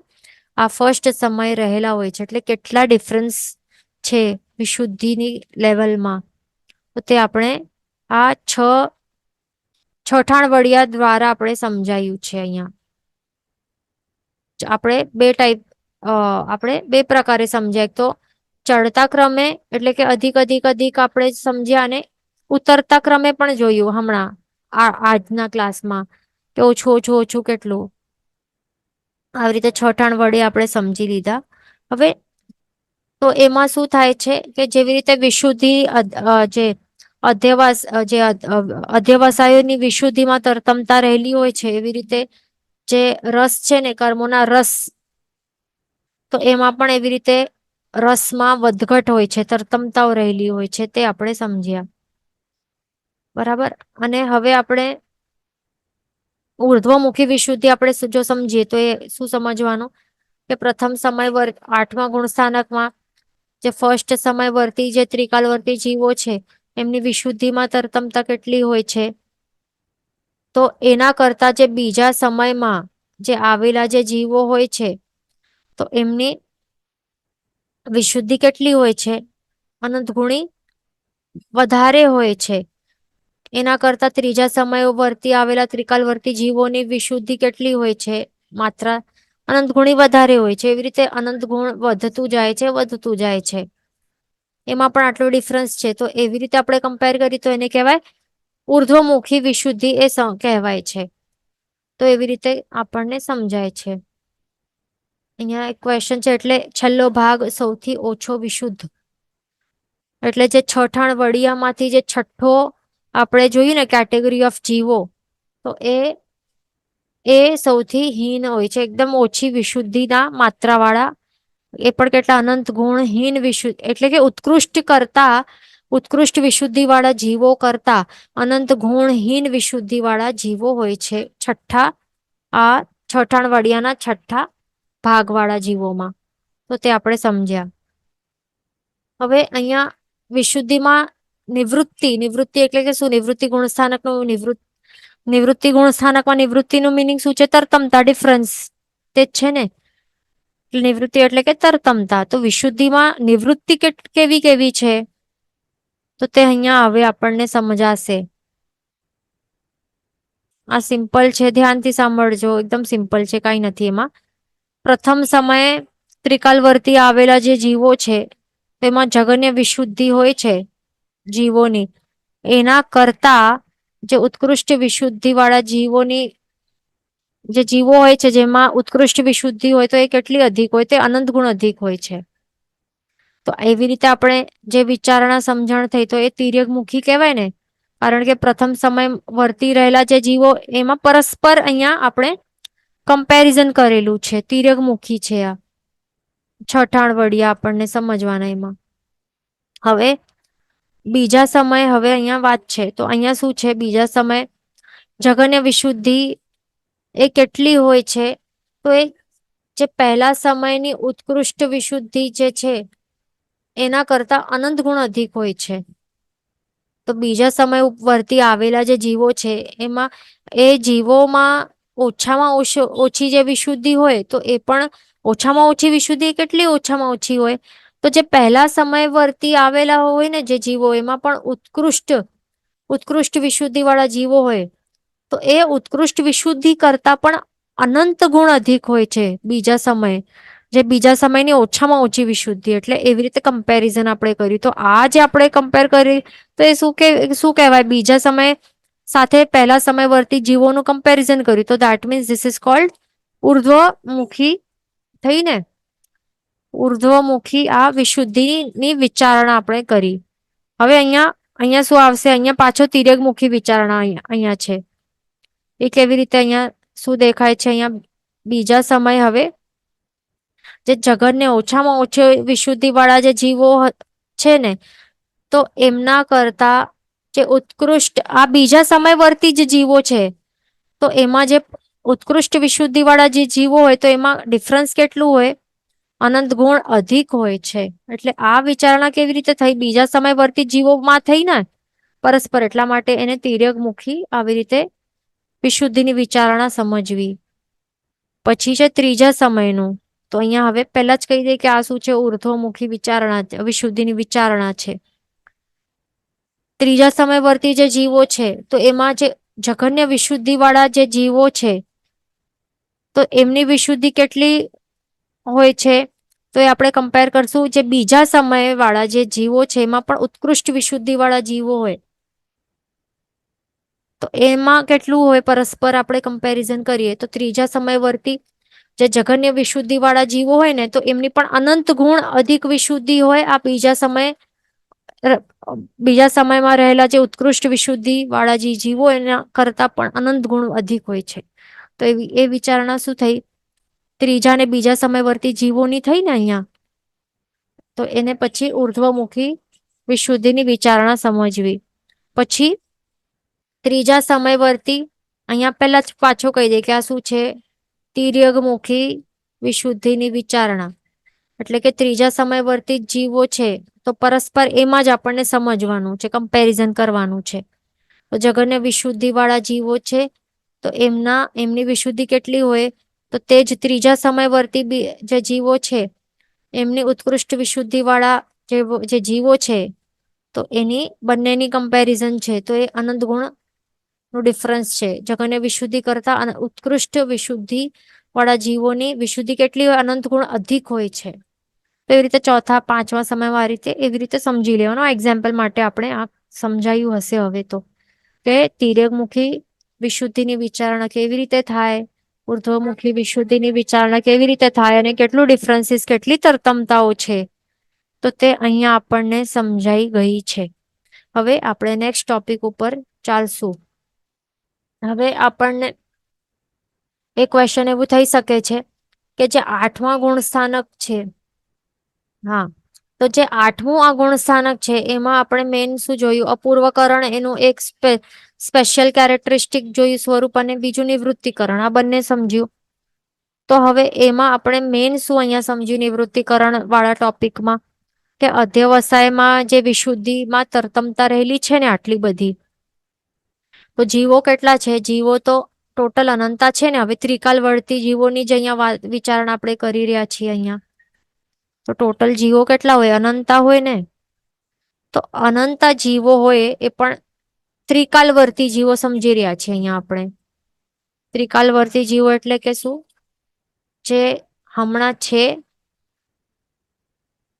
A: આ ફર્સ્ટ સમય રહેલા હોય છે. એટલે કેટલા ડિફરન્સ છે વિશુદ્ધિની લેવલમાં, તો તે આપણે આ છઠાણ વડિયા દ્વારા આપણે સમજાયું છે. અહીંયા આપણે બે પ્રકારે સમજાય. તો ચડતા ક્રમે એટલે કે અધિક અધિક અધિક આપણે સમજ્યા, અને ઉતરતા ક્રમે પણ જોયું હમણાં આજના ક્લાસમાં કે ઓછું ઓછું ઓછું કેટલું, આવી રીતે છઠાણ વડે આપણે સમજી લીધા. હવે તો એમાં શું થાય છે કે જેવી રીતે વિશુદ્ધિ જે અધ્યવસાયોની વિશુદ્ધિમાં તરતમતા રહેલી હોય છે, એવી રીતે જે રસ છે ને કર્મોના રસ, તો એમાં પણ એવી રીતે રસમાં વધઘટ હોય છે, તરતમતાઓ રહેલી હોય છે, તે આપણે સમજ્યા. બરાબર. અને હવે આપણે ઉર્ધ્વમુખી વિશુદ્ધિ આપણે જો સમજીએ તો એ શું સમજવાનું કે પ્રથમ સમય 8મા ગુણ સ્થાનકમાં જે ફર્સ્ટ સમય વર્તી જે ત્રિકાલવર્તી જીવો છે, એમની વિશુદ્ધિમાં તરતમતા કેટલી હોય છે, તો એના કરતા જે બીજા સમયમાં જે આવેલા જે જીવો હોય છે, તો એમની વિશુદ્ધિ કેટલી હોય છે? અનંત ગુણી વધારે હોય છે. એના કરતા ત્રીજા સમયો વર્તી આવેલા ત્રિકાલવર્તી જીવોની વિશુદ્ધિ કેટલી હોય છે? માત્રા અનંત ગુણી વધારે હોય છે. એવી રીતે અનંત ગુણ વધતું જાય છે, વધતું જાય છે. એમાં પણ આટલો ડિફરન્સ છે. તો એવી રીતે આપણે કમ્પેર કરીએ તો એને કહેવાય ઉર્ધ્વમુખી વિશુદ્ધિ, એ કહેવાય છે. તો એવી રીતે આપણને સમજાય છે. અહીંયા એક ક્વેશ્ચન છે, એટલે છેલ્લો ભાગ સૌથી ઓછો વિશુદ્ધ, એટલે જે છઠાણ વડિયામાંથી જે છઠ્ઠો આપણે જોઈએ ને કેટેગરી ઓફ જીવો, તો એ સૌથી હીન હોય છે, એકદમ ઓછી વિશુદ્ધિના માત્રાવાળા. એ પણ કેટલા અનંત ગુણહીન વિશુદ્ધ, એટલે કે ઉત્કૃષ્ટ વિશુદ્ધિ વાળા જીવો કરતા અનંત ગુણહીન વિશુદ્ધિ વાળા જીવો હોય છે આ છઠાણ વડિયાના છઠ્ઠા ભાગવાળા જીવોમાં. તો તે આપણે સમજ્યા. હવે અહીંયા વિશુદ્ધિમાં નિવૃત્તિ એટલે કે શું? નિવૃત્તિ ગુણસ્થાનકનું નિવૃત્તિ ગુણસ્થાનકમાં નિવૃત્તિનું મિનિંગ શું છે? તરતમતા, ડિફરન્સ તે જ છે ને. નિવૃત્તિ એટલે કે તરતમતા. તો વિશુદ્ધિમાં નિવૃત્તિ કેવી કેવી છે? તો તે અહીંયા હવે આપણને સમજાશે. આ સિમ્પલ છે, ધ્યાનથી સાંભળજો. એકદમ સિમ્પલ છે, કઈ નથી એમાં. પ્રથમ સમયે ત્રિકાલવર્તી આવેલા જે જીવો છે તેમાં જગન્ય વિશુદ્ધિ હોય છે જીવોની, એના કરતા જે ઉત્કૃષ્ટ વિશુદ્ધિ વાળા જીવોની જે જીવો હોય છે જેમાં ઉત્કૃષ્ટ વિશુદ્ધિ હોય તો એ કેટલી અધિક હોય? તે અનંત ગુણ અધિક હોય છે. તો એવી રીતે આપણે જે વિચારણા સમજણ થઈ તો એ તિર્યકમુખી કહેવાય ને, કારણ કે પ્રથમ સમય વર્તી રહેલા જે જીવો એમાં પરસ્પર અહીંયા આપણે કમ્પેરિઝન કરેલું છે, તિર્યકમુખી છે. આ છઠાણ વડિયા આપણને સમજવાના એમાં. હવે બીજા સમય, હવે અહીંયા વાત છે તો અહીંયા શું છે? બીજા સમય જગન્ય વિશુદ્ધિ એ કેટલી હોય છે? તો એ જે પહેલા સમયની ઉત્કૃષ્ટ વિશુદ્ધિ જે છે એના કરતા અનંત ગુણ અધિક હોય છે. તો બીજા સમય ઉપરથી આવેલા જે જીવો છે એમાં એ જીવોમાં ઓછામાં ઓછી જે વિશુદ્ધિ હોય તો એ પણ ઓછામાં ઓછી વિશુદ્ધિ કેટલી ઓછામાં ઓછી હોય? તો જે પહેલા સમય વર્તી આવેલા હોય ને જે જીવો, એમાં પણ ઉત્કૃષ્ટ વિશુદ્ધિ વાળા જીવો હોય તો એ ઉત્કૃષ્ટ વિશુદ્ધિ કરતા પણ અનંત ગુણ અધિક હોય છે બીજા સમય, જે બીજા સમયની ઓછામાં ઓછી વિશુદ્ધિ. એટલે એવી રીતે કમ્પેરિઝન આપણે કર્યું. તો આ જે આપણે કમ્પેર કરી તો એ શું કહેવાય? બીજા સમય સાથે પહેલા સમય વર્તી જીવોનું કમ્પેરિઝન કર્યું. તો that means this is called ઉર્ધ્વમુખી થઈ ને. ઉર્ધ્વમુખી આ વિશુદ્ધિની વિચારણા આપણે કરી. હવે અહીંયા શું આવશે? અહીંયા પાછો તિર્યકમુખી વિચારણા અહીંયા છે. એ કેવી રીતે? અહીંયા શું દેખાય છે? અહીંયા બીજા સમય હવે જે જગતને ઓછામાં ઓછો વિશુદ્ધિ વાળા જે જીવો છે ને, તો એમના કરતા જે ઉત્કૃષ્ટ આ બીજા સમય વર્તી જે જીવો છે તો એમાં જે ઉત્કૃષ્ટ વિશુદ્ધિ વાળા જે જીવો હોય તો એમાં ડિફરન્સ કેટલું હોય? અનંત ગુણ અધિક હોય છે. એટલે આ વિચારણા કેવી રીતે થઈ? બીજા સમય વર્તી જીવોમાં થઈ ને પરસ્પર, એટલા માટે એને તિર્યકમુખી આવી રીતે વિશુદ્ધિની વિચારણા સમજવી. પછી છે ત્રીજા સમયનું. તો અહીંયા હવે પહેલા જ કહી દે કે આ શું છે? ઉર્ધ્વમુખી વિચારણા, વિશુદ્ધિની વિચારણા છે. ત્રીજા સમય વર્તી જે જીવો છે તો એમાં જે જઘન્ય વિશુદ્ધિ વાળા જે જીવો છે તો એમની વિશુદ્ધિ કેટલી હોય છે? તો એ આપણે કમ્પેર કરશું જે બીજા સમય વાળા જે જીવો છે એમાં પણ ઉત્કૃષ્ટ વિશુદ્ધિ વાળા જીવો હોય તો એમાં કેટલું હોય? પરસ્પર આપણે કમ્પેરિઝન કરીએ તો ત્રીજા સમય વર્તી જે જઘન્ય વિશુદ્ધિ વાળા જીવો હોય ને તો એમની પણ અનંત ગુણ અધિક વિશુદ્ધિ હોય. આ બીજા સમયમાં રહેલા જે ઉત્કૃષ્ટ વિશુદ્ધિ વાળા જે જીવો એના કરતા પણ અનંત ગુણ અધિક હોય છે. તો એ વિચારણા શું થઈ? ત્રીજા ને બીજા સમય વર્તી જીવોની થઈ ને અહીંયા. તો એને પછી ઉર્ધ્વમુખી વિશુદ્ધિની વિચારણા સમજવી. પછી ત્રીજા સમય વર્તી અહીંયા પહેલા જ પાછો કહી દે કે આ શું છે? તિર્યકમુખી વિશુદ્ધિની વિચારણા. એટલે કે ત્રીજા સમય વર્તી જીવો છે તો પરસ્પર એમાં જ આપણને સમજવાનું છે, કમ્પેરિઝન કરવાનું છે. તો જગન્ય વિશુદ્ધિ વાળા જીવો છે તો એમની વિશુદ્ધિ કેટલી હોય? તો તે જ ત્રીજા સમય વર્તી જે જીવો છે એમની ઉત્કૃષ્ટ વિશુદ્ધિ વાળા જે જીવો છે તો એની બંનેની કમ્પેરિઝન છે તો એ અનંત ગુણ નું ડિફરન્સ છે. જગન્ય વિશુદ્ધિ કરતા અને ઉત્કૃષ્ટ વિશુદ્ધિ વાળા જીવોની વિશુદ્ધિ કેટલી હોય? અનંત ગુણ અધિક હોય છે. તો એવી રીતે ચોથા પાંચમા સમયમાં આ રીતે એવી રીતે સમજી લેવાનું. એક્ઝામ્પલ માટે આપણે આ સમજાયું હશે હવે તો, કે તિર્યકમુખી વિશુદ્ધિની વિચારણા કેવી રીતે થાય, ઉર્ધ્વમુખી વિશુદ્ધિની વિચારણા કેવી રીતે થાય અને કેટલું ડિફરન્સીસ, કેટલી તરતમતાઓ છે, તો તે અહીંયા આપણને સમજાઈ ગઈ છે. હવે આપણે નેક્સ્ટ ટોપિક ઉપર ચાલશું. હવે આપણને એક ક્વેશ્ચન એવું થઈ શકે છે કે જે 8મા ગુણ સ્થાનક છે, હા, તો જે 8મું આ ગુણ સ્થાનક છે એમાં આપણે મેઇન શું જોયું? અપૂર્વકરણ, એનું એક સ્પેશિયલ કેરેક્ટરિસ્ટિક જોયું, સ્વરૂપ, અને બીજું નિવૃત્તિકરણ. આ બંને સમજ્યું. તો હવે એમાં આપણે મેઇન શું અહીંયા સમજ્યું નિવૃત્તિકરણ વાળા ટોપિકમાં? કે અધ્યવસાયમાં જે વિશુદ્ધિમાં તરતમતા રહેલી છે ને આટલી બધી, તો જીવો કેટલા છે? જીવો તો ટોટલ અનંતા છે ને. હવે ત્રિકાલવર્તી જીવોની જ અહીંયા વિચારણા આપણે કરી રહ્યા છીએ અહીંયા. તો ટોટલ જીવો કેટલા હોય? અનંતા હોય ને. તો અનંતા જીવો હોય એ પણ ત્રિકાલવર્તી જીવો સમજી રહ્યા છીએ અહીંયા આપણે. ત્રિકાલવર્તી જીવો એટલે કે શું? જે હમણાં છે,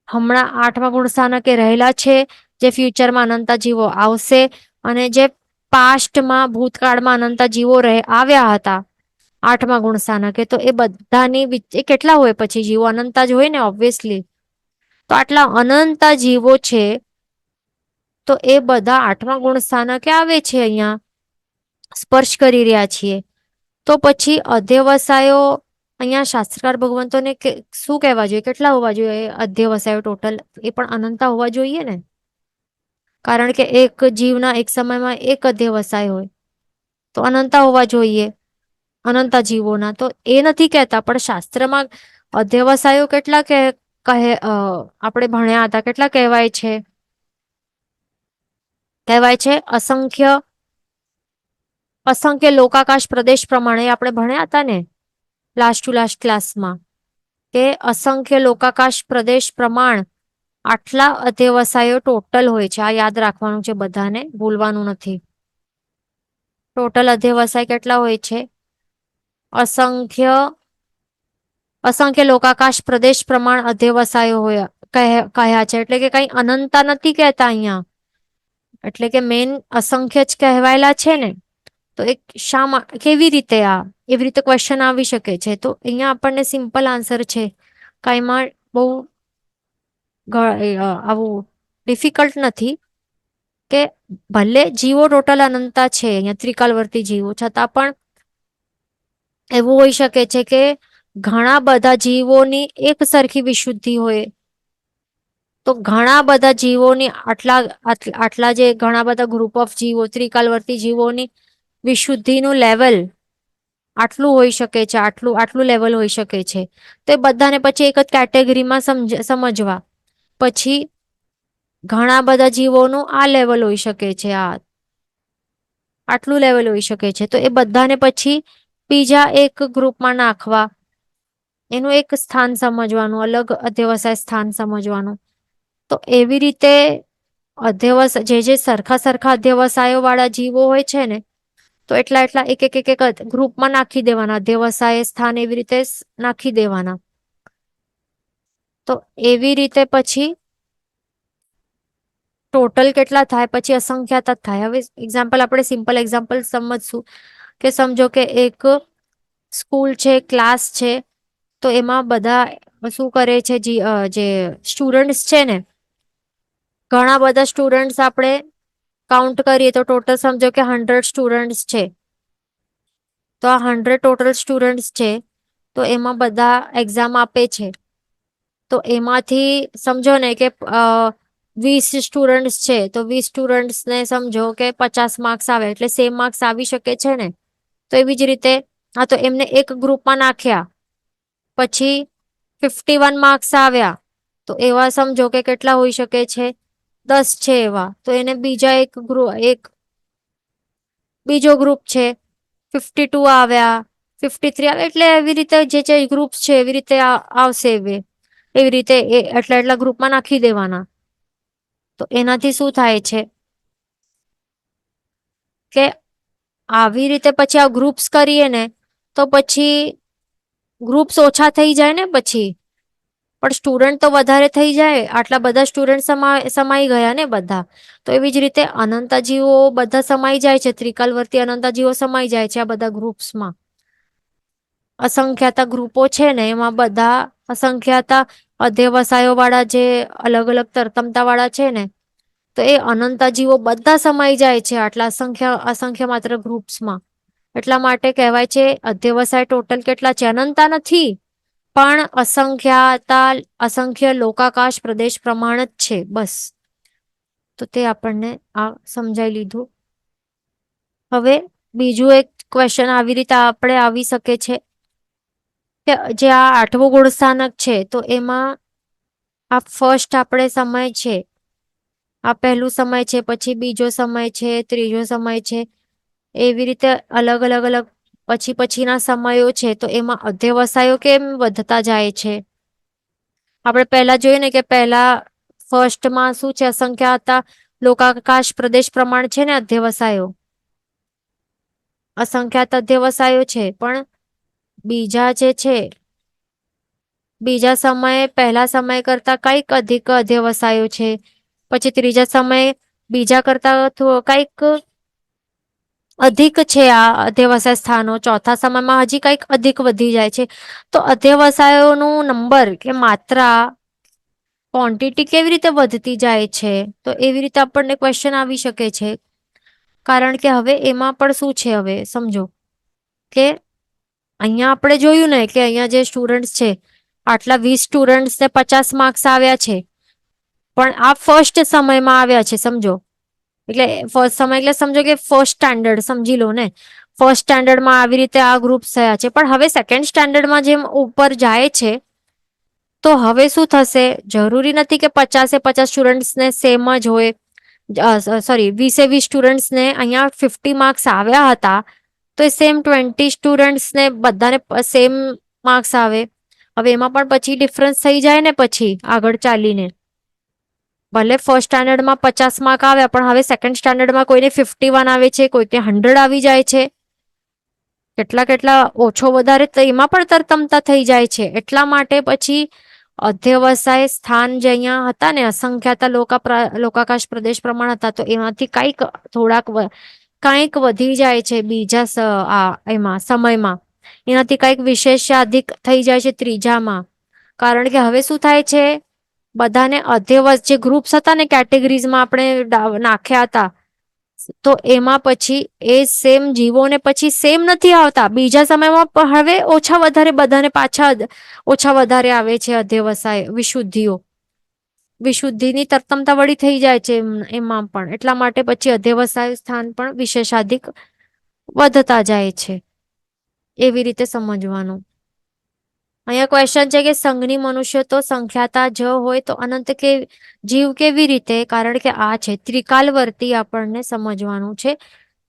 A: હમણાં 8મા ગુણ સ્થાનકે રહેલા છે, જે ફ્યુચરમાં અનંતા જીવો આવશે, અને જે પાસ્ટમાં ભૂતકાળમાં અનંતા જીવો આવ્યા હતા 8મા ગુણ સ્થાનકે, તો એ બધાની એ કેટલા હોય પછી? જીવો અનંતા જ હોય ને, ઓબ્વિયસલી. તો આટલા અનંતા જીવો છે, તો એ બધા 8મા ગુણ સ્થાનકે આવે છે, અહીંયા સ્પર્શ કરી રહ્યા છીએ. તો પછી અધ્યવસાયો અહીંયા શાસ્ત્રકાર ભગવંતોને શું કહેવા જોઈએ? કેટલા હોવા જોઈએ અધ્યવસાયો ટોટલ? એ પણ અનંતા હોવા જોઈએ ને, કારણ કે એક જીવના એક સમયમાં એક અધ્યવસાય હોય, તો અનંતા હોવા જોઈએ અનંતા જીવોના. તો એ નથી કહેતા, પણ શાસ્ત્રમાં અધ્યવસાયો કેટલા કહે આપણે ભણ્યા હતા, કેટલા કહેવાય છે? કહેવાય છે અસંખ્ય. અસંખ્ય લોકાકાશ પ્રદેશ પ્રમાણે આપણે ભણ્યા હતા ને લાસ્ટ ટુ લાસ્ટ ક્લાસમાં, કે અસંખ્ય લોકાકાશ પ્રદેશ પ્રમાણ આટલા અધ્યવસાયો ટોટલ હોય છે. આ યાદ રાખવાનું છે બધાને, ભૂલવાનું નથી. ટોટલ અધ્યવસાય કેટલા હોય છે? અસંખ્ય લોકાકાશ પ્રદેશ પ્રમાણ અધ્યવસાયો હોય કહ્યા છે. એટલે કે કઈ અનંતા નથી કહેતા અહીંયા. એટલે કે મેન અસંખ્ય જ કહેવાયેલા છે ને. તો એક કેવી રીતે એવી રીતે ક્વેશ્ચન આવી શકે છે. તો અહીંયા આપણને સિમ્પલ આન્સર છે, કાંઈમાં બહુ આવું ડિફિકલ્ટ નથી. કે ભલે જીવો ટોટલ અનંતા છે અહીંયા ત્રિકાલવર્તી જીવો, છતાં પણ એવું હોઈ શકે છે કે ઘણા બધા જીવોની એક સરખી વિશુદ્ધિ હોય. તો ઘણા બધા જીવોની આટલા જે ઘણા બધા ગ્રુપ ઓફ જીવો, ત્રિકાલવર્તી જીવોની વિશુદ્ધિનું લેવલ આટલું હોઈ શકે છે, આટલું લેવલ હોઈ શકે છે. તો એ બધાને પછી એક જ કેટેગરીમાં સમજવા. પછી ઘણા બધા જીવોનું આ લેવલ હોઈ શકે છે, આટલું લેવલ હોઈ શકે છે. તો એ બધાને પછી બીજા એક ગ્રુપમાં નાખવા, એનું એક સ્થાન સમજવાનું, અલગ અધ્યવસાય સ્થાન સમજવાનું. તો એવી રીતે જે સરખા અધ્યવસાયો વાળા જીવો હોય છે ને, તો એટલા એક ગ્રુપમાં નાખી દેવાના, અધ્યવસાય સ્થાન એવી રીતે નાખી દેવાના. તો એવી રીતે પછી ટોટલ કેટલા થાય? પછી અસંખ્યાત જ થાય. હવે એક્ઝામ્પલ, આપણે સિમ્પલ એક્ઝામ્પલ સમજશું. કે સમજો કે એક સ્કૂલ છે, ક્લાસ છે, તો એમાં બધા શું કરે છે? જે સ્ટુડન્ટ્સ છે ને, ઘણા બધા સ્ટુડન્ટ્સ આપણે કાઉન્ટ કરીએ તો ટોટલ સમજો કે 100 સ્ટુડન્ટ્સ છે. તો આ 100 ટોટલ સ્ટુડન્ટ્સ છે, તો એમાં બધા એક્ઝામ આપે છે. તો એમાંથી સમજો ને કે 20 સ્ટુડન્ટ્સ છે, તો 20 સ્ટુડન્ટ્સને સમજો કે 50 માર્ક્સ આવે, એટલે સેમ માર્ક્સ આવી શકે છે ને. તો એવી જ રીતે તો એમને એક ગ્રુપમાં નાખ્યા, પછી 51 માર્ક્સ આવ્યા, તો એવા સમજો કે કેટલા હોઈ શકે છે? 10 છે એવા. તો એને બીજો ગ્રુપ છે, 52 આવ્યા, 53 આવે, એટલે એવી રીતે જે ગ્રુપ છે એવી રીતે આવશે. એવી રીતે એટલા ગ્રુપમાં નાખી દેવાના. તો એનાથી શું થાય છે કે આવી રીતે પછી આ ગ્રુપ્સ કરીએ ને, તો પછી ગ્રુપ્સ ઓછા થઈ જાય ને. પછી પણ સ્ટુડન્ટ તો વધારે થઈ જાય, આટલા બધા સ્ટુડન્ટ સમાઈ ગયા ને બધા. તો એવી જ રીતે અનંતાજીવો બધા સમાઈ જાય છે, ત્રિકાલવર્તી અનંતાજીવો સમાઈ જાય છે આ બધા ગ્રુપ્સમાં. અસંખ્યાતા ગ્રુપો છે ને એમાં બધા અસંખ્યાતા અધ્યવસાયો વાળા જે અલગ અલગ તરતમતા વાળા છે ને, તો એ અનંતાજીવો બધા સમાઈ જાય છે આટલા અસંખ્ય માત્ર ગ્રુપ્સમાં. એટલા માટે કહેવાય છે અધ્યવસાય ટોટલ કેટલા છે, અનંતા નથી, પણ અસંખ્ય લોકાકાશ પ્રદેશ પ્રમાણ જ છે બસ. તો તે આપણને આ સમજાઈ લીધું. હવે બીજું એક ક્વેશ્ચન આવી રીતે આપણે આવી શકે છે કે જે આ 8મું ગુણસ્થાનક છે તો એમાં આ ફર્સ્ટ આપણે સમય છે, આ પહેલું સમય છે, પછી બીજો સમય છે, ત્રીજો સમય છે, એવી રીતે અલગ અલગ અલગ પછીના સમયો છે, તો એમાં અધ્યવસાયો કેમ વધતા જાય છે? આપણે પહેલા જોયું ને કે પહેલા ફર્સ્ટમાં શું છે, અસંખ્ય હતા લોકાકાશ પ્રદેશ પ્રમાણ છે ને અધ્યવસાયો, અસંખ્યાત અધ્યવસાયો છે, પણ બીજા જે છે બીજા સમયે પહેલા સમય કરતા કઈક અધિક અધ્યવસાયો છે, પછી ત્રીજા સમયે બીજા કરતા કઈક અધિક છે આ અધ્યવસાય સ્થાનો, ચોથા સમયમાં હજી કઈક અધિક વધી જાય છે. તો અધ્યવસાયોનું નંબર કે માત્રા ક્વોન્ટિટી કેવી રીતે વધતી જાય છે? તો એવી રીતે આપણને ક્વેશ્ચન આવી શકે છે. કારણ કે હવે એમાં પણ શું છે, હવે સમજો કે અહીંયા આપણે જોયું ને કે અહીંયા જે સ્ટુડન્ટ છે આટલા 20 સ્ટુડન્ટ્સને 50 માર્ક્સ આવ્યા છે, પણ આ ફર્સ્ટ સમયમાં આવ્યા છે સમજો. એટલે ફર્સ્ટ સમય એટલે સમજો કે ફર્સ્ટ સ્ટાન્ડર્ડ સમજી લો ને, ફર્સ્ટ સ્ટાન્ડર્ડમાં આવી રીતે આ ગ્રુપ થયા છે, પણ હવે સેકન્ડ સ્ટાન્ડર્ડમાં જેમ ઉપર જાય છે તો હવે શું થશે, જરૂરી નથી કે 50 સ્ટુડન્ટ્સને સેમ જ હોય, સોરી 20 સ્ટુડન્ટ્સને અહીંયા 50 માર્ક્સ આવ્યા હતા તો એ સેમ 20 સ્ટુડન્ટ્સને બધાને સેમ માર્ક્સ આવે. હવે એમાં પણ પછી ડિફરન્સ થઈ જાય ને, પછી આગળ ચાલીને ભલે ફર્સ્ટ સ્ટાન્ડર્ડમાં 50 માર્ક આવ્યા પણ હવે સેકન્ડ સ્ટાન્ડર્ડમાં કોઈને 51 આવે છે, કોઈને 100 આવી જાય છે, કેટલા ઓછો વધારે તો એમાં પણ તરતમતા થઈ જાય છે. એટલા માટે પછી અધ્યવસાય સ્થાન જે અહીંયા હતા ને અસંખ્યાતા લોકાકાશ પ્રદેશ પ્રમાણ હતા, તો એમાંથી કંઈક વધી જાય છે બીજા એમાં સમયમાં, એનાથી કંઈક વિશેષાધિક થઈ જાય છે ત્રીજામાં. કારણ કે હવે શું થાય છે, બધાને જે ગ્રુપ્સ હતા ને કેટેગરીઝમાં આપણે નાખ્યા હતા, તો એમાં પછી એ સેમ જીવોને પછી સેમ નથી આવતા, બીજા સમયમાં હવે ઓછા વધારે બધાને પાછા ઓછા વધારે આવે છે અધ્યવસાય વિશુદ્ધિની તરતમતા વળી થઈ જાય છે એમાં પણ. એટલા માટે પછી અધ્યવસાય સ્થાન પણ વિશેષાધિક વધતા જાય છે, એવી રીતે સમજવાનું. અહીંયા ક્વેશ્ચન છે કે સંઘની મનુષ્ય તો સંખ્યાતા જ હોય તો અનંત જીવ કેવી રીતે? કારણ કે આ છે ત્રિકાલવર્તી, આપણને સમજવાનું છે.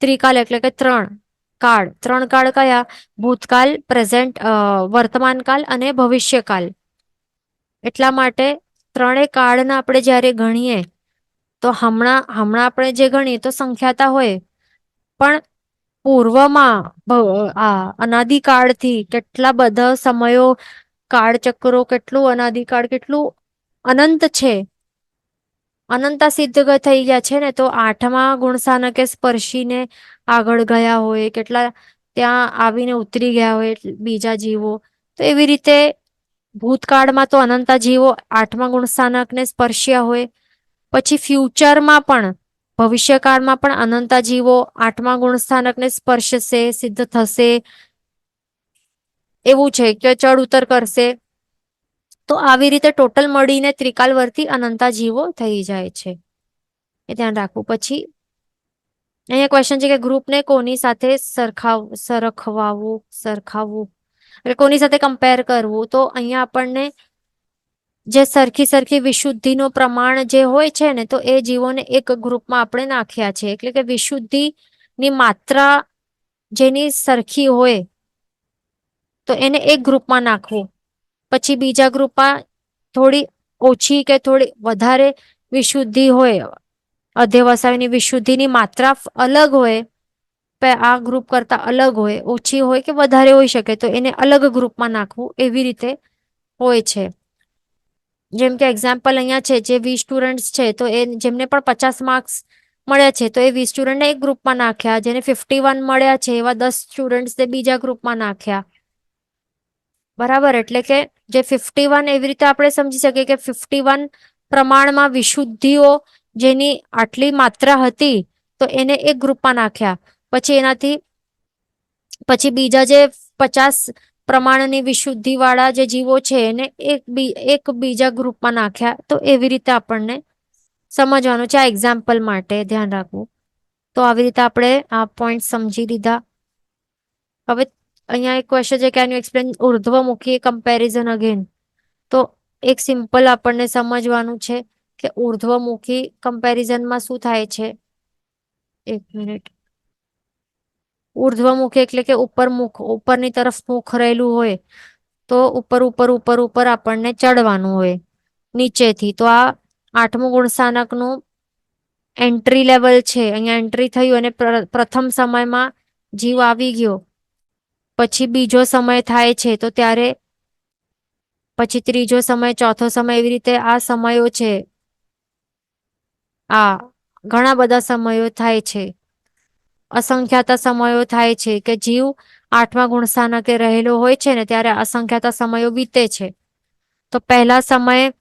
A: ત્રિકાલ એટલે કે ત્રણ કાળ કયા? ભૂતકાળ, વર્તમાન કાળ અને ભવિષ્યકાળ. એટલા માટે ત્રણેય કાળના આપણે જયારે ગણીએ તો હમણાં આપણે જે ગણીએ તો સંખ્યાતા હોય, પણ પૂર્વમાં અનાદિકાળથી કેટલા બધા સમયો, કાળચક્રો, કેટલું અનાદિકાળ, કેટલું અનંત છે, અનંતા સિદ્ધ થઈ ગયા છે ને, તો 8મા ગુણસ્થાનકે સ્પર્શીને આગળ ગયા હોય, કેટલા ત્યાં આવીને ઉતરી ગયા હોય બીજા જીવો. તો એવી રીતે ભૂતકાળમાં તો અનંતા જીવો 8મા ગુણસ્થાનકને સ્પર્શ્યા હોય, પછી ફ્યુચરમાં પણ ભવિષ્યકાળમાં પણ અનંતા જીવો 8મા ગુણસ્થાનકને સ્પર્શશે, સિદ્ધ થશે, એવું છે કે ચડ ઉતર કરશે. તો આવી રીતે ટોટલ મળીને ત્રિકાલવર્તી અનંતા જીવો થઈ જાય છે, એ ધ્યાન રાખવું. પછી અહીંયા ક્વેશ્ચન છે કે ગ્રુપને કોની સાથે સરખાવવું એટલે કોની સાથે કમ્પેર કરવું? તો અહીંયા આપણને જે સરખી વિશુદ્ધિનું પ્રમાણ જે હોય છે ને, તો એ જીવોને એક ગ્રુપમાં આપણે નાખ્યા છે. એટલે કે વિશુદ્ધિની માત્રા જેની સરખી હોય તો એને એક ગ્રુપમાં નાખવું, પછી બીજા ગ્રુપમાં થોડી ઓછી કે થોડી વધારે વિશુદ્ધિ હોય, અધ્યવસાયની વિશુદ્ધિની માત્રા અલગ હોય, આ ગ્રુપ કરતા અલગ હોય, ઓછી હોય કે વધારે હોઈ શકે, તો એને અલગ ગ્રુપમાં નાખવું, એવી રીતે હોય છે. જેમ કે એક્ઝામ્પલ અહીંયા છે, જે 20 સ્ટુડન્ટ્સ છે તો એ જેમને પણ 50 માર્ક્સ મળ્યા છે તો એ 20 સ્ટુડન્ટને એક ગ્રુપમાં નાખ્યા, જેને 51 મળ્યા છે એવા 10 સ્ટુડન્ટ્સને બીજા ગ્રુપમાં નાખ્યા. બરાબર, એટલે કે જે 51 એવી રીતે આપણે સમજી શકીએ કે 51 પ્રમાણમાં વિશુદ્ધિઓ જેની આટલી માત્રા હતી તો એને એક ગ્રુપમાં નાખ્યા. પછી એનાથી પછી બીજા જે 50 પ્રમાણની વિશુદ્ધિ વાળા જે જીવો છે એને એક બીજા ગ્રુપમાં નાખ્યા. તો એવી રીતે આપણને સમજવાનું છે. આ એક્ઝામ્પલ માટે ધ્યાન રાખવું. તો આવી રીતે આપણે આ પોઈન્ટ સમજી લીધા. હવે અહીંયા એક ક્વેશ્ચન છે, કેન યુ એક્સપ્લેન ઉર્ધ્વમુખી કમ્પેરિઝન અગેન? તો એક સિમ્પલ આપણને સમજવાનું છે કે ઉર્ધ્વમુખી કમ્પેરિઝનમાં શું થાય છે. એક મિનિટ. ઉર્ધ્વમુખી એટલે કે ઉપર મુખ, ઉપરની તરફ મુખ રહેલું હોય તો ઉપર ઉપર ઉપર ઉપર આપણને ચડવાનું હોય નીચેથી. તો આ 8મું ગુણસ્થાનકનું એન્ટ્રી લેવલ છે. અહીંયા એન્ટ્રી થયું અને પ્રથમ સમયમાં જીવ આવી ગયો, પછી બીજો સમય થાય છે તો ત્યારે પછી ત્રીજો સમય, ચોથો સમય, એવી રીતે આ સમયો છે. આ ઘણા બધા સમયો થાય છે, અસંખ્યાત સમયો થાય છે કે જીવ 8મા ગુણસ્થાનકે રહેલો હોય છે ને ત્યારે અસંખ્યાત સમયો વીતે છે. તો પહેલા સમય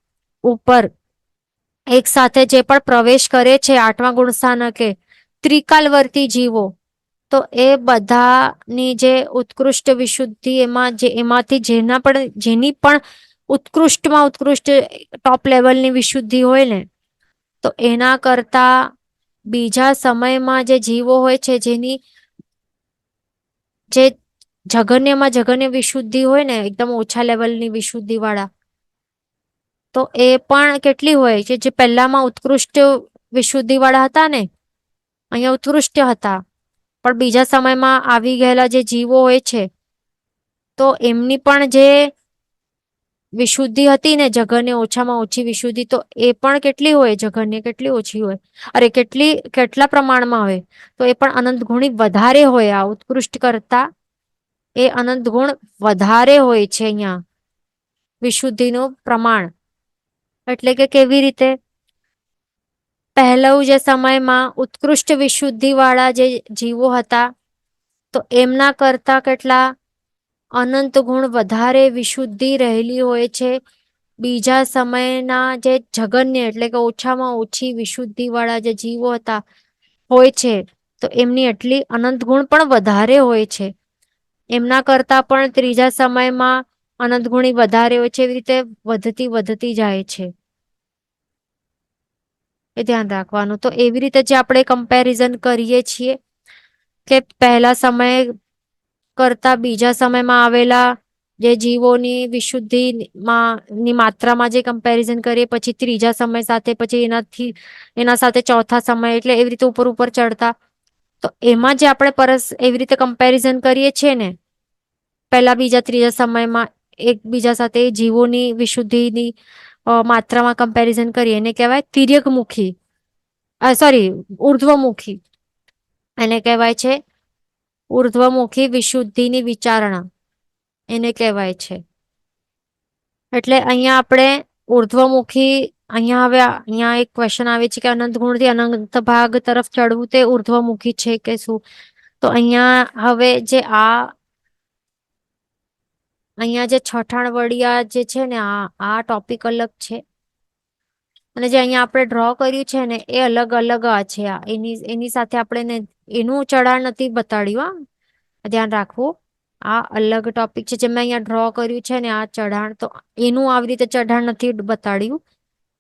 A: ઉપર એક સાથે જે પણ પ્રવેશ કરે છે 8મા ગુણસ્થાનકે ત્રિકાલવર્તી જીવો, તો એ બધાની જે ઉત્કૃષ્ટ વિશુદ્ધિ એમાંથી જેની પણ ઉત્કૃષ્ટમાં ઉત્કૃષ્ટ ટોપ લેવલની વિશુદ્ધિ હોય ને, તો એના કરતા બીજા સમયમાં જે જીવો હોય છે જેની જે જઘન્યમાં જઘન્ય વિશુદ્ધિ હોય ને, એકદમ ઓછા લેવલની વિશુદ્ધિ વાળા, તો એ પણ કેટલી હોય કે જે પહેલામાં ઉત્કૃષ્ટ વિશુદ્ધિ વાળા હતા ને, અહીંયા ઉત્કૃષ્ટ હતા, પણ બીજા સમયમાં આવી ગયેલા જે જીવો હોય છે તો એમની પણ જે વિશુદ્ધિ હતી ને જઘન્ય, ઓછામાં ઓછી વિશુદ્ધિ, તો એ પણ કેટલી હોય, જઘન્ય કેટલી ઓછી હોય, અરે કેટલા પ્રમાણમાં હોય, તો એ પણ અનંત ગુણી વધારે હોય. આ ઉત્કૃષ્ટ કરતા એ અનંત ગુણ વધારે હોય છે અહીંયા વિશુદ્ધિનું પ્રમાણ. એટલે કે કેવી રીતે, પહેલું જે સમયમાં ઉત્કૃષ્ટ વિશુદ્ધિ વાળા જે જીવો હતા તો એમના કરતા કેટલા અનંત ગુણ વધારે વિશુદ્ધિ રહેલી હોય છે બીજા સમયના જે જઘન્ય એટલે કે ઓછામાં ઓછી વિશુદ્ધિ વાળા જે જીવો હતા હોય છે, તો એમની એટલી અનંત ગુણ પણ વધારે હોય છે. એમના કરતા પણ ત્રીજા સમયમાં અનંત ગુણી વધારે હોય છે. એવી રીતે વધતી જાય છે. એ ધ્યાન રાખવાનું. તો એવી રીતે જે આપણે કમ્પેરિઝન કરીએ છીએ કે પહેલા સમય કરતા બીજા સમયમાં આવેલા જે જીવોની વિશુદ્ધિની માત્રામાં જે કમ્પેરિઝન કરીએ, પછી ત્રીજા સમય સાથે, પછી એના સાથે ચોથા સમય, એટલે એવી રીતે ઉપર ઉપર ચડતા, તો એમાં જે આપણે એવી રીતે કમ્પેરિઝન કરીએ છીએ ને પહેલા બીજા ત્રીજા સમયમાં એકબીજા સાથે જીવોની વિશુદ્ધિની માત્રામાં કમ્પેરિઝન કરીએ એને કહેવાય તિર્યકમુખી, સોરી, ઉર્ધ્વમુખી. એને કહેવાય છે ઉર્ધ્વમુખી વિશુદ્ધિની વિચારણા, એને કહેવાય છે. એટલે અહીંયા આપણે ઉર્ધ્વમુખી, અહીંયા એક ક્વેશ્ચન આવે છે કે અનંત ગુણથી અનંત ભાગ તરફ ચડવું તે ઉર્ધ્વમુખી છે કે શું? તો અહીંયા હવે જે અહીંયા જે છઠાણ વડિયા જે છે ને, આ ટોપિક અલગ છે અને જે અહીંયા આપણે ડ્રો કર્યું છે ને એ અલગ અલગ છે. એની સાથે આપણે એનું ચઢાણ નથી બતાડ્યું. ધ્યાન રાખવું, આ અલગ ટોપિક છે. જે મેં અહીંયા ડ્રો કર્યું છે ને આ ચઢાણ, તો એનું આવી રીતે ચઢાણ નથી બતાડ્યું.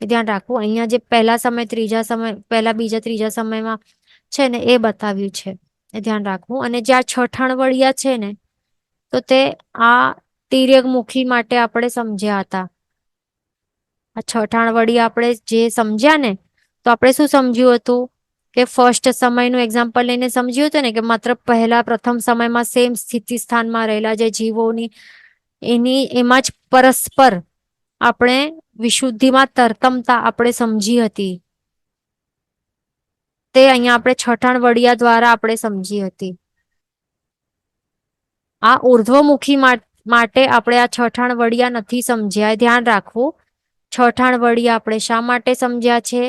A: ધ્યાન રાખવું. અહીંયા જે પહેલા સમય, ત્રીજા સમય, પહેલા બીજા ત્રીજા સમયમાં છે ને એ બતાવ્યું છે. એ ધ્યાન રાખવું. અને જે આ છઠાણ વડિયા છે ને, તો તે આ તિર્યકમુખી માટે આપણે સમજ્યા હતા. આ છઠાણ વડી આપણે જે સમજ્યા ને, તો આપણે શું સમજ્યું હતું કે ફર્સ્ટ સમયનું એક્ઝામ્પલ લઈને સમજ્યું હતું ને કે માત્ર પ્રથમ સમયમાં સેમ સ્થિતિ સ્થાનમાં રહેલા જે જીવોની એમાં જ પરસ્પર આપણે વિશુદ્ધિમાં તરતમતા આપણે સમજી હતી. તે અહીંયા આપણે છઠાણ વડિયા દ્વારા આપણે સમજી હતી. આ ઉર્ધ્વમુખી માટે આપણે આ છઠાણ વડિયા નથી સમજ્યા, ધ્યાન રાખવું. છઠાણ વળી આપણે શા માટે સમજ્યા છે?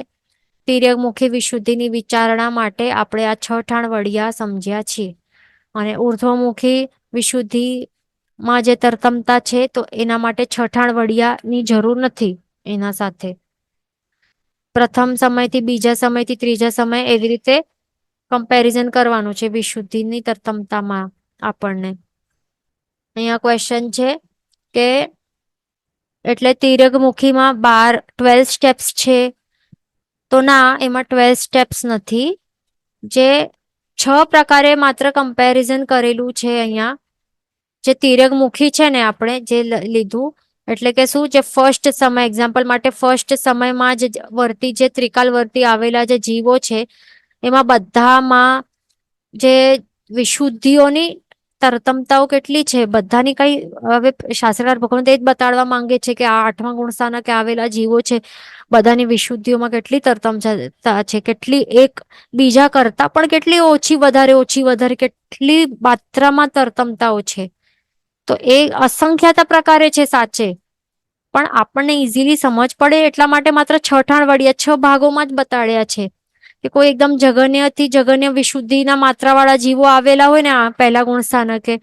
A: તિર્યકમુખી વિશુદ્ધિની વિચારણા માટે આપણે આ છઠાણ વળિયા સમજ્યા છીએ. અને ઉર્ધ્વમુખી વિશુદ્ધિમાં જે તરતમતા છે તો એના માટે છઠાણ વળિયાની જરૂર નથી. એના સાથે પ્રથમ સમયથી બીજા સમયથી ત્રીજા સમય એવી રીતે કમ્પેરિઝન કરવાનું છે વિશુદ્ધિની તરતમતામાં આપણને. અહીંયા ક્વેશ્ચન છે કે એટલે તિર્યકમુખીમાં 12 સ્ટેપ્સ છે તો ના, એમાં 12 સ્ટેપ્સ નથી. જે 6 પ્રકારે માત્ર કમ્પેરિઝન કરેલું છે અહીંયા. જે તિર્યકમુખી છે ને આપણે જે લીધું એટલે કે શું, જે ફર્સ્ટ સમય એક્ઝામ્પલ માટે ફર્સ્ટ સમયમાં જે વર્તી જે ત્રિકાલવર્તી આવેલા જે જીવો છે એમાં બધામાં જે વિશુદ્ધિઓની તરતમતાઓ કેટલી છે બધાની કઈ, હવે શાસ્ત્રકાર ભગવાન એ જ બતાડવા માંગે છે કે આ 8મા ગુણસ્થાનકે આવેલા જીવો છે બધાની વિશુદ્ધિઓમાં કેટલી તરતમતા છે, કેટલી એક બીજા કરતા પણ કેટલી ઓછી વધારે કેટલી માત્રામાં તરતમતાઓ છે. તો એ અસંખ્યાત પ્રકારે છે સાચે, પણ આપણને ઇઝીલી સમજ પડે એટલા માટે માત્ર છઠાણ વળિયા 6 ભાગોમાં જ બતાડ્યા છે. કે કોઈ એકદમ જઘન્યથી જઘન્ય વિશુદ્ધિના માત્રાવાળા જીવો આવેલા હોય ને આ પહેલા ગુણ સ્થાનકે,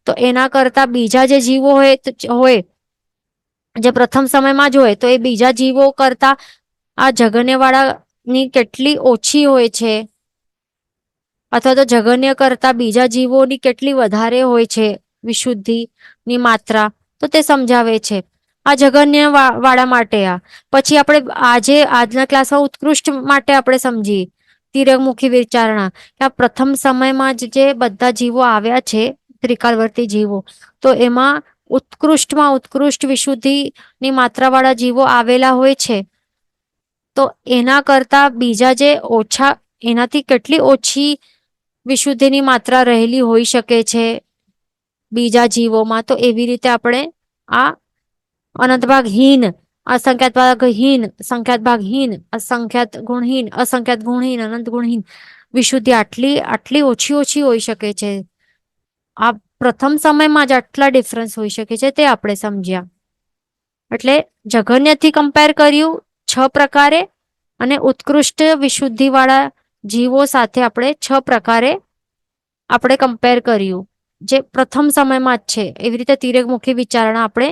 A: તો એના કરતા બીજા જે જીવો હોય જે પ્રથમ સમયમાં જ હોય તો એ બીજા જીવો કરતા આ જઘન્યવાળાની કેટલી ઓછી હોય છે, અથવા તો જઘન્ય કરતા બીજા જીવોની કેટલી વધારે હોય છે વિશુદ્ધિની માત્રા, તો તે સમજાવે છે. આ જઘન્ય વાળા માટે આ પછી આપણે આજના ક્લાસમાં ઉત્કૃષ્ટ માટે આપણે સમજીએ તિર્યકમુખી વિચારણા કે આ પ્રથમ સમયમાં જ જે બધા જીવો આવ્યા છે ત્રિકાલવર્તી જીવો, તો એમાં ઉત્કૃષ્ટમાં ઉત્કૃષ્ટ વિશુદ્ધિની માત્રાવાળા જીવો આવેલા હોય છે. તો એના કરતા બીજા જે ઓછા, એનાથી કેટલી ઓછી વિશુદ્ધિની માત્રા રહેલી હોઈ શકે છે બીજા જીવોમાં, તો એવી રીતે આપણે આ અનંત ભાગહીન, અસંખ્યાત ભાગહીન, સંખ્યાત ભાગહીન, અસંખ્યાત ગુણહીન, અસંખ્યાત ગુણહીન, અનંત ગુણહીન વિશુદ્ધિ આટલી ઓછી હોઈ શકે છે. આ પ્રથમ સમયમાં જ આટલા ડિફરન્સ હોઈ શકે છે તે આપણે સમજ્યા. એટલે જઘન્યથી કમ્પેર કર્યું 6 પ્રકારે અને ઉત્કૃષ્ટ વિશુદ્ધિવાળા જીવો સાથે આપણે 6 પ્રકારે આપણે કમ્પેર કર્યું જે પ્રથમ સમયમાં જ છે. એવી રીતે તિર્યકમુખી વિચારણા આપણે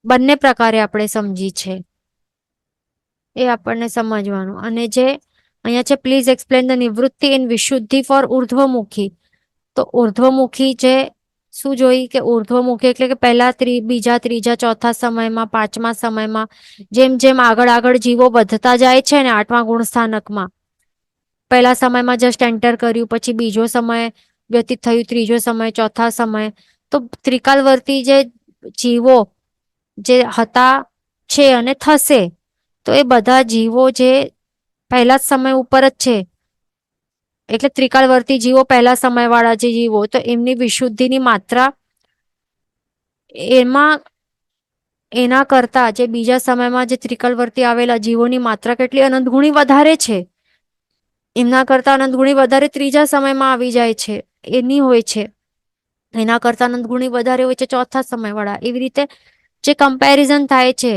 A: બંને પ્રકારે આપણે સમજી છે, એ આપણને સમજવાનું. અને જે અહીંયા છે પ્લીઝ એક્સપ્લેન ધ નિવૃત્તિ ઇન વિશુદ્ધિ ફોર ઉર્ધ્વમુખી. તો ઉર્ધ્વમુખી જે શું જોઈ કે ઉર્ધ્વમુખી એટલે કે પહેલા બીજા ત્રીજા ચોથા સમયમાં 5મા સમયમાં જેમ જેમ આગળ જીવો વધતા જાય છે ને 8મા ગુણસ્થાનકમાં, પહેલા સમયમાં જસ્ટ એન્ટર કર્યું, પછી બીજો સમય વ્યતીત થયું, ત્રીજો સમય, ચોથા સમય, તો ત્રિકાલવર્તી જે જીવો જે હતા છે અને થશે, તો એ બધા જીવો જે પહેલા સમય ઉપર જ છે એટલે ત્રિકાલવર્તી જીવો પહેલા સમયવાળા જે જીવો, તો એમની વિશુદ્ધિની માત્રા એના કરતા જે બીજા સમયમાં જે ત્રિકાલવર્તી આવેલા જીવોની માત્રા કેટલી અનંત ગુણી વધારે છે, એમના કરતા અનંત ગુણી વધારે ત્રીજા સમયમાં આવી જાય છે, એની હોય છે. એના કરતા અનંત ગુણી વધારે હોય છે ચોથા સમયવાળા. એવી રીતે જે કમ્પેરિઝન થાય છે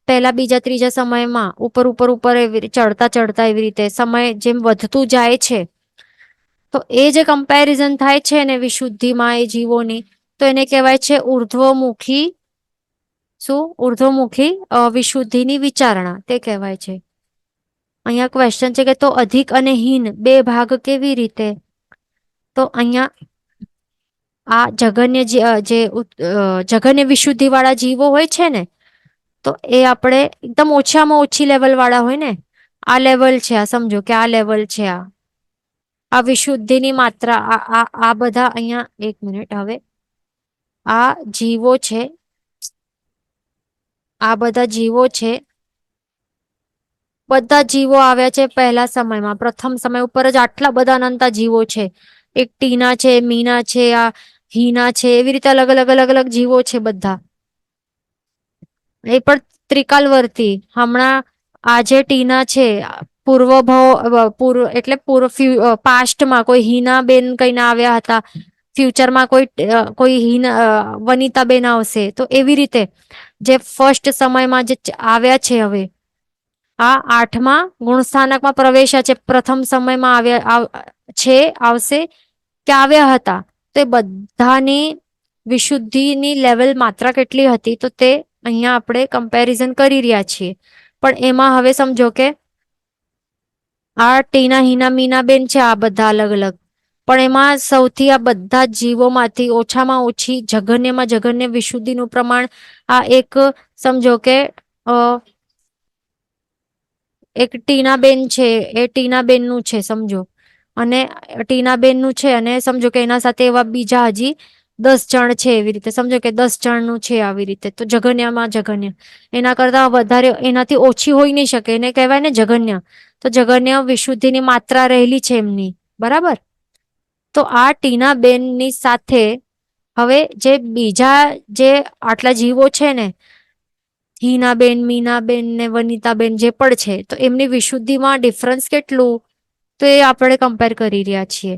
A: પહેલા બીજા ત્રીજા સમયમાં ઉપર એવી ચડતા એવી રીતે સમય જેમ વધતું જાય છે, તો એ જે કમ્પેરિઝન થાય છે ને વિશુદ્ધિમાં એ જીવોની, તો એને કહેવાય છે ઉર્ધ્વમુખી વિશુદ્ધિની વિચારણા, તે કહેવાય છે. અહીંયા ક્વેશ્ચન છે કે તો અધિક અને હીન 2 ભાગ કેવી રીતે? તો અહીંયા આ જઘન્ય વિશુદ્ધિ વાળા જીવો હોય છે ને, તો એ આપણે એકદમ ઓછામાં ઓછી લેવલ વાળા હોય ને, આ લેવલ છે, આ સમજો કે આ લેવલ છે, આ વિશુદ્ધિની માત્રા આ બધા અહીંયા, એક મિનિટ, હવે આ જીવો છે, આ બધા જીવો છે, બધા જીવો આવ્યા છે પહેલા સમયમાં, પ્રથમ સમય ઉપર જ આટલા બધા અનંતા જીવો છે. એક ટીના છે, મીના છે, આ હીના છે, એવી રીતે અલગ અલગ જીવો છે બધા, એ પણ ત્રિકાલવર્તી. હમણાં આ જે ટીના છે પાસ્ટમાં કોઈ હિનાબેન કઈને આવ્યા હતા, ફ્યુચરમાં કોઈ વનિતાબેન આવશે, તો એવી રીતે જે ફર્સ્ટ સમયમાં જે આવ્યા છે હવે આ 8મા ગુણસ્થાનકમાં પ્રવેશ્યા છે, પ્રથમ સમયમાં છે, આવશે કે આવ્યા હતા, તો એ બધાની વિશુદ્ધિની લેવલ માત્રા કેટલી હતી, તો તે અહીંયા આપણે કમ્પેરિઝન કરી રહ્યા છીએ. પણ એમાં હવે સમજો કે આ ટીના, હિના, મીનાબેન છે, આ બધા અલગ અલગ, પણ એમાં સૌથી આ બધા જીવોમાંથી ઓછામાં ઓછી જઘન્યમાં જઘન્ય વિશુદ્ધિનું પ્રમાણ આ એક સમજો કે એક ટીનાબેન છે, એ ટીનાબેનનું છે સમજો, અને ટીનાબેનનું છે, અને સમજો કે એના સાથે એવા બીજા હજી 10 જણ છે, એવી રીતે સમજો કે 10 જણનું છે આવી રીતે, તો જઘન્યમાં જઘન્ય એના કરતા વધારે, એનાથી ઓછી હોઈ નહીં શકે, એને કહેવાય ને જઘન્ય. તો જઘન્ય વિશુદ્ધિની માત્રા રહેલી છે એમની, બરાબર. તો આ ટીનાબેનની સાથે હવે જે બીજા જે આટલા જીવો છે ને, હિનાબેન, મીનાબેન ને વનિતાબેન જે પણ છે, તો એમની વિશુદ્ધિમાં ડિફરન્સ કેટલું, તો એ આપણે કમ્પેર કરી રહ્યા છીએ.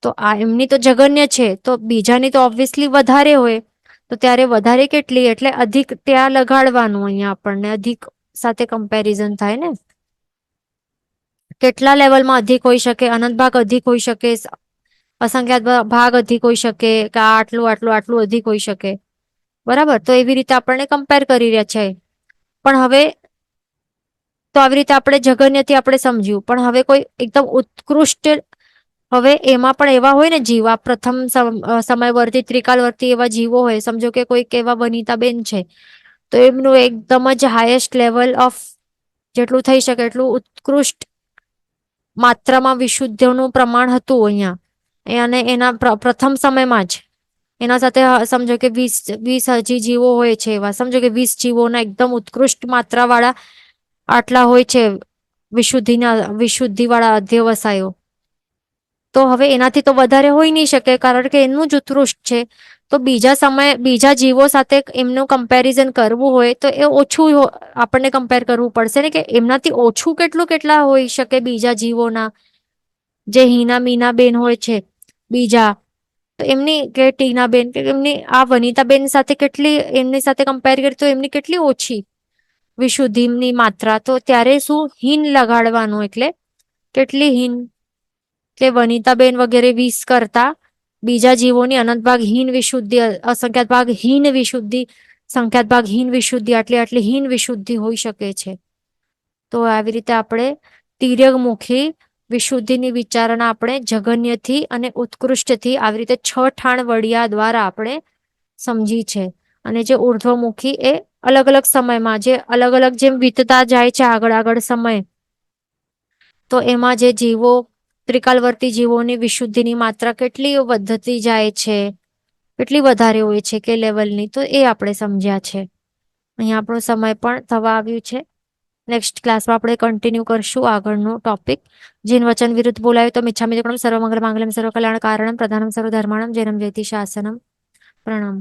A: તો આ એમની તો જઘન્ય છે, તો બીજાની તો ઓબ્વિયસલી વધારે હોય, તો ત્યારે વધારે કેટલી, એટલે અધિક ત્યાં લગાડવાનું, અહીંયા આપણને અધિક સાથે કમ્પેરિઝન થાય ને. કેટલા લેવલમાં અધિક હોઈ શકે, અનંત ભાગ અધિક હોઈ શકે, અસંખ્યાત ભાગ અધિક હોઈ શકે, કે આટલું આટલું આટલું અધિક હોઈ શકે, બરાબર. તો એવી રીતે આપણને કમ્પેર કરી રહ્યા છે. પણ હવે તો આવી રીતે આપણે જઘન્યથી આપણે સમજ્યું, પણ હવે કોઈ એકદમ ઉત્કૃષ્ટ, હવે એમાં પણ એવા હોય ને જીવ, આ પ્રથમ સમયવર્તી, ત્રિકાલવર્તી એવા જીવો હોય, સમજો કે કોઈક એવા વનિતાબેન છે, તો એમનું એકદમ જ હાઈએસ્ટ લેવલ ઓફ જેટલું થઈ શકે એટલું ઉત્કૃષ્ટ માત્રામાં વિશુદ્ધનું પ્રમાણ હતું અહીંયા, અને એના પ્રથમ સમયમાં જ એના સાથે સમજો કે 20 હજી જીવો હોય છે, એવા સમજો કે 20 જીવોના એકદમ ઉત્કૃષ્ટ માત્રા વાળા આટલા હોય છે વિશુદ્ધિ વાળા અધ્યવસાયો, તો હવે એનાથી તો વધારે હોઈ નહીં શકે, કારણ કે એનું જ ઉત્કૃષ્ટ છે. તો બીજા જીવો સાથે એમનું કમ્પેરિઝન કરવું હોય તો એ ઓછું આપણને કમ્પેર કરવું પડશે ને, કે એમનાથી ઓછું કેટલા હોઈ શકે બીજા જીવોના, જે હિના, મીનાબેન હોય છે બીજા, તો એમની કે ટીનાબેન, કે એમની આ વનિતાબેન સાથે કેટલી, એમની સાથે કમ્પેર કરીએ તો એમની કેટલી ઓછી વિશુદ્ધિની માત્રા, તો ત્યારે શું હીન લગાડવાનું, એટલે કેટલી હીન, કે વનિતાબેન વગેરે 20 કરતા બીજા જીવોની અનંત ભાગ હીન વિશુદ્ધિ, અસંખ્યાત ભાગ હીન વિશુદ્ધિ, સંખ્યાત ભાગ હીન વિશુદ્ધિ, આટલી હીન વિશુદ્ધિ હોઈ શકે છે. તો આવી રીતે આપણે તિર્યકમુખી વિશુદ્ધિની વિચારણા આપણે જઘન્યથી અને ઉત્કૃષ્ટથી આવી રીતે 6 ઠાણ વડિયા દ્વારા આપણે સમજી છે. અને જે ઉર્ધ્વમુખી એ અલગ અલગ સમયમાં, જે અલગ અલગ જેમ વીતતા જાય છે આગળ સમય, તો એમાં જે જીવો, ત્રિકાલવર્તી જીવોની વિશુદ્ધિની માત્રા કેટલી વધતી જાય છે, કેટલી વધારે હોય છે કે લેવલની, તો એ આપણે સમજ્યા છે. અહીંયા આપણો સમય પણ થવા આવ્યું છે. નેક્સ્ટ ક્લાસમાં આપણે કન્ટિન્યુ કરશું આગળનો ટોપિક. જીન વચન વિરુદ્ધ બોલાયું તો મિચ્છામિ દુક્કડમ, સર્વમંગલ માંગલ્યમ, સર્વકલ્યાણ કારણમ, પ્રધાનમ સર્વધર્માણમ, જૈનમ જયતિ શાસનમ. પ્રણામ.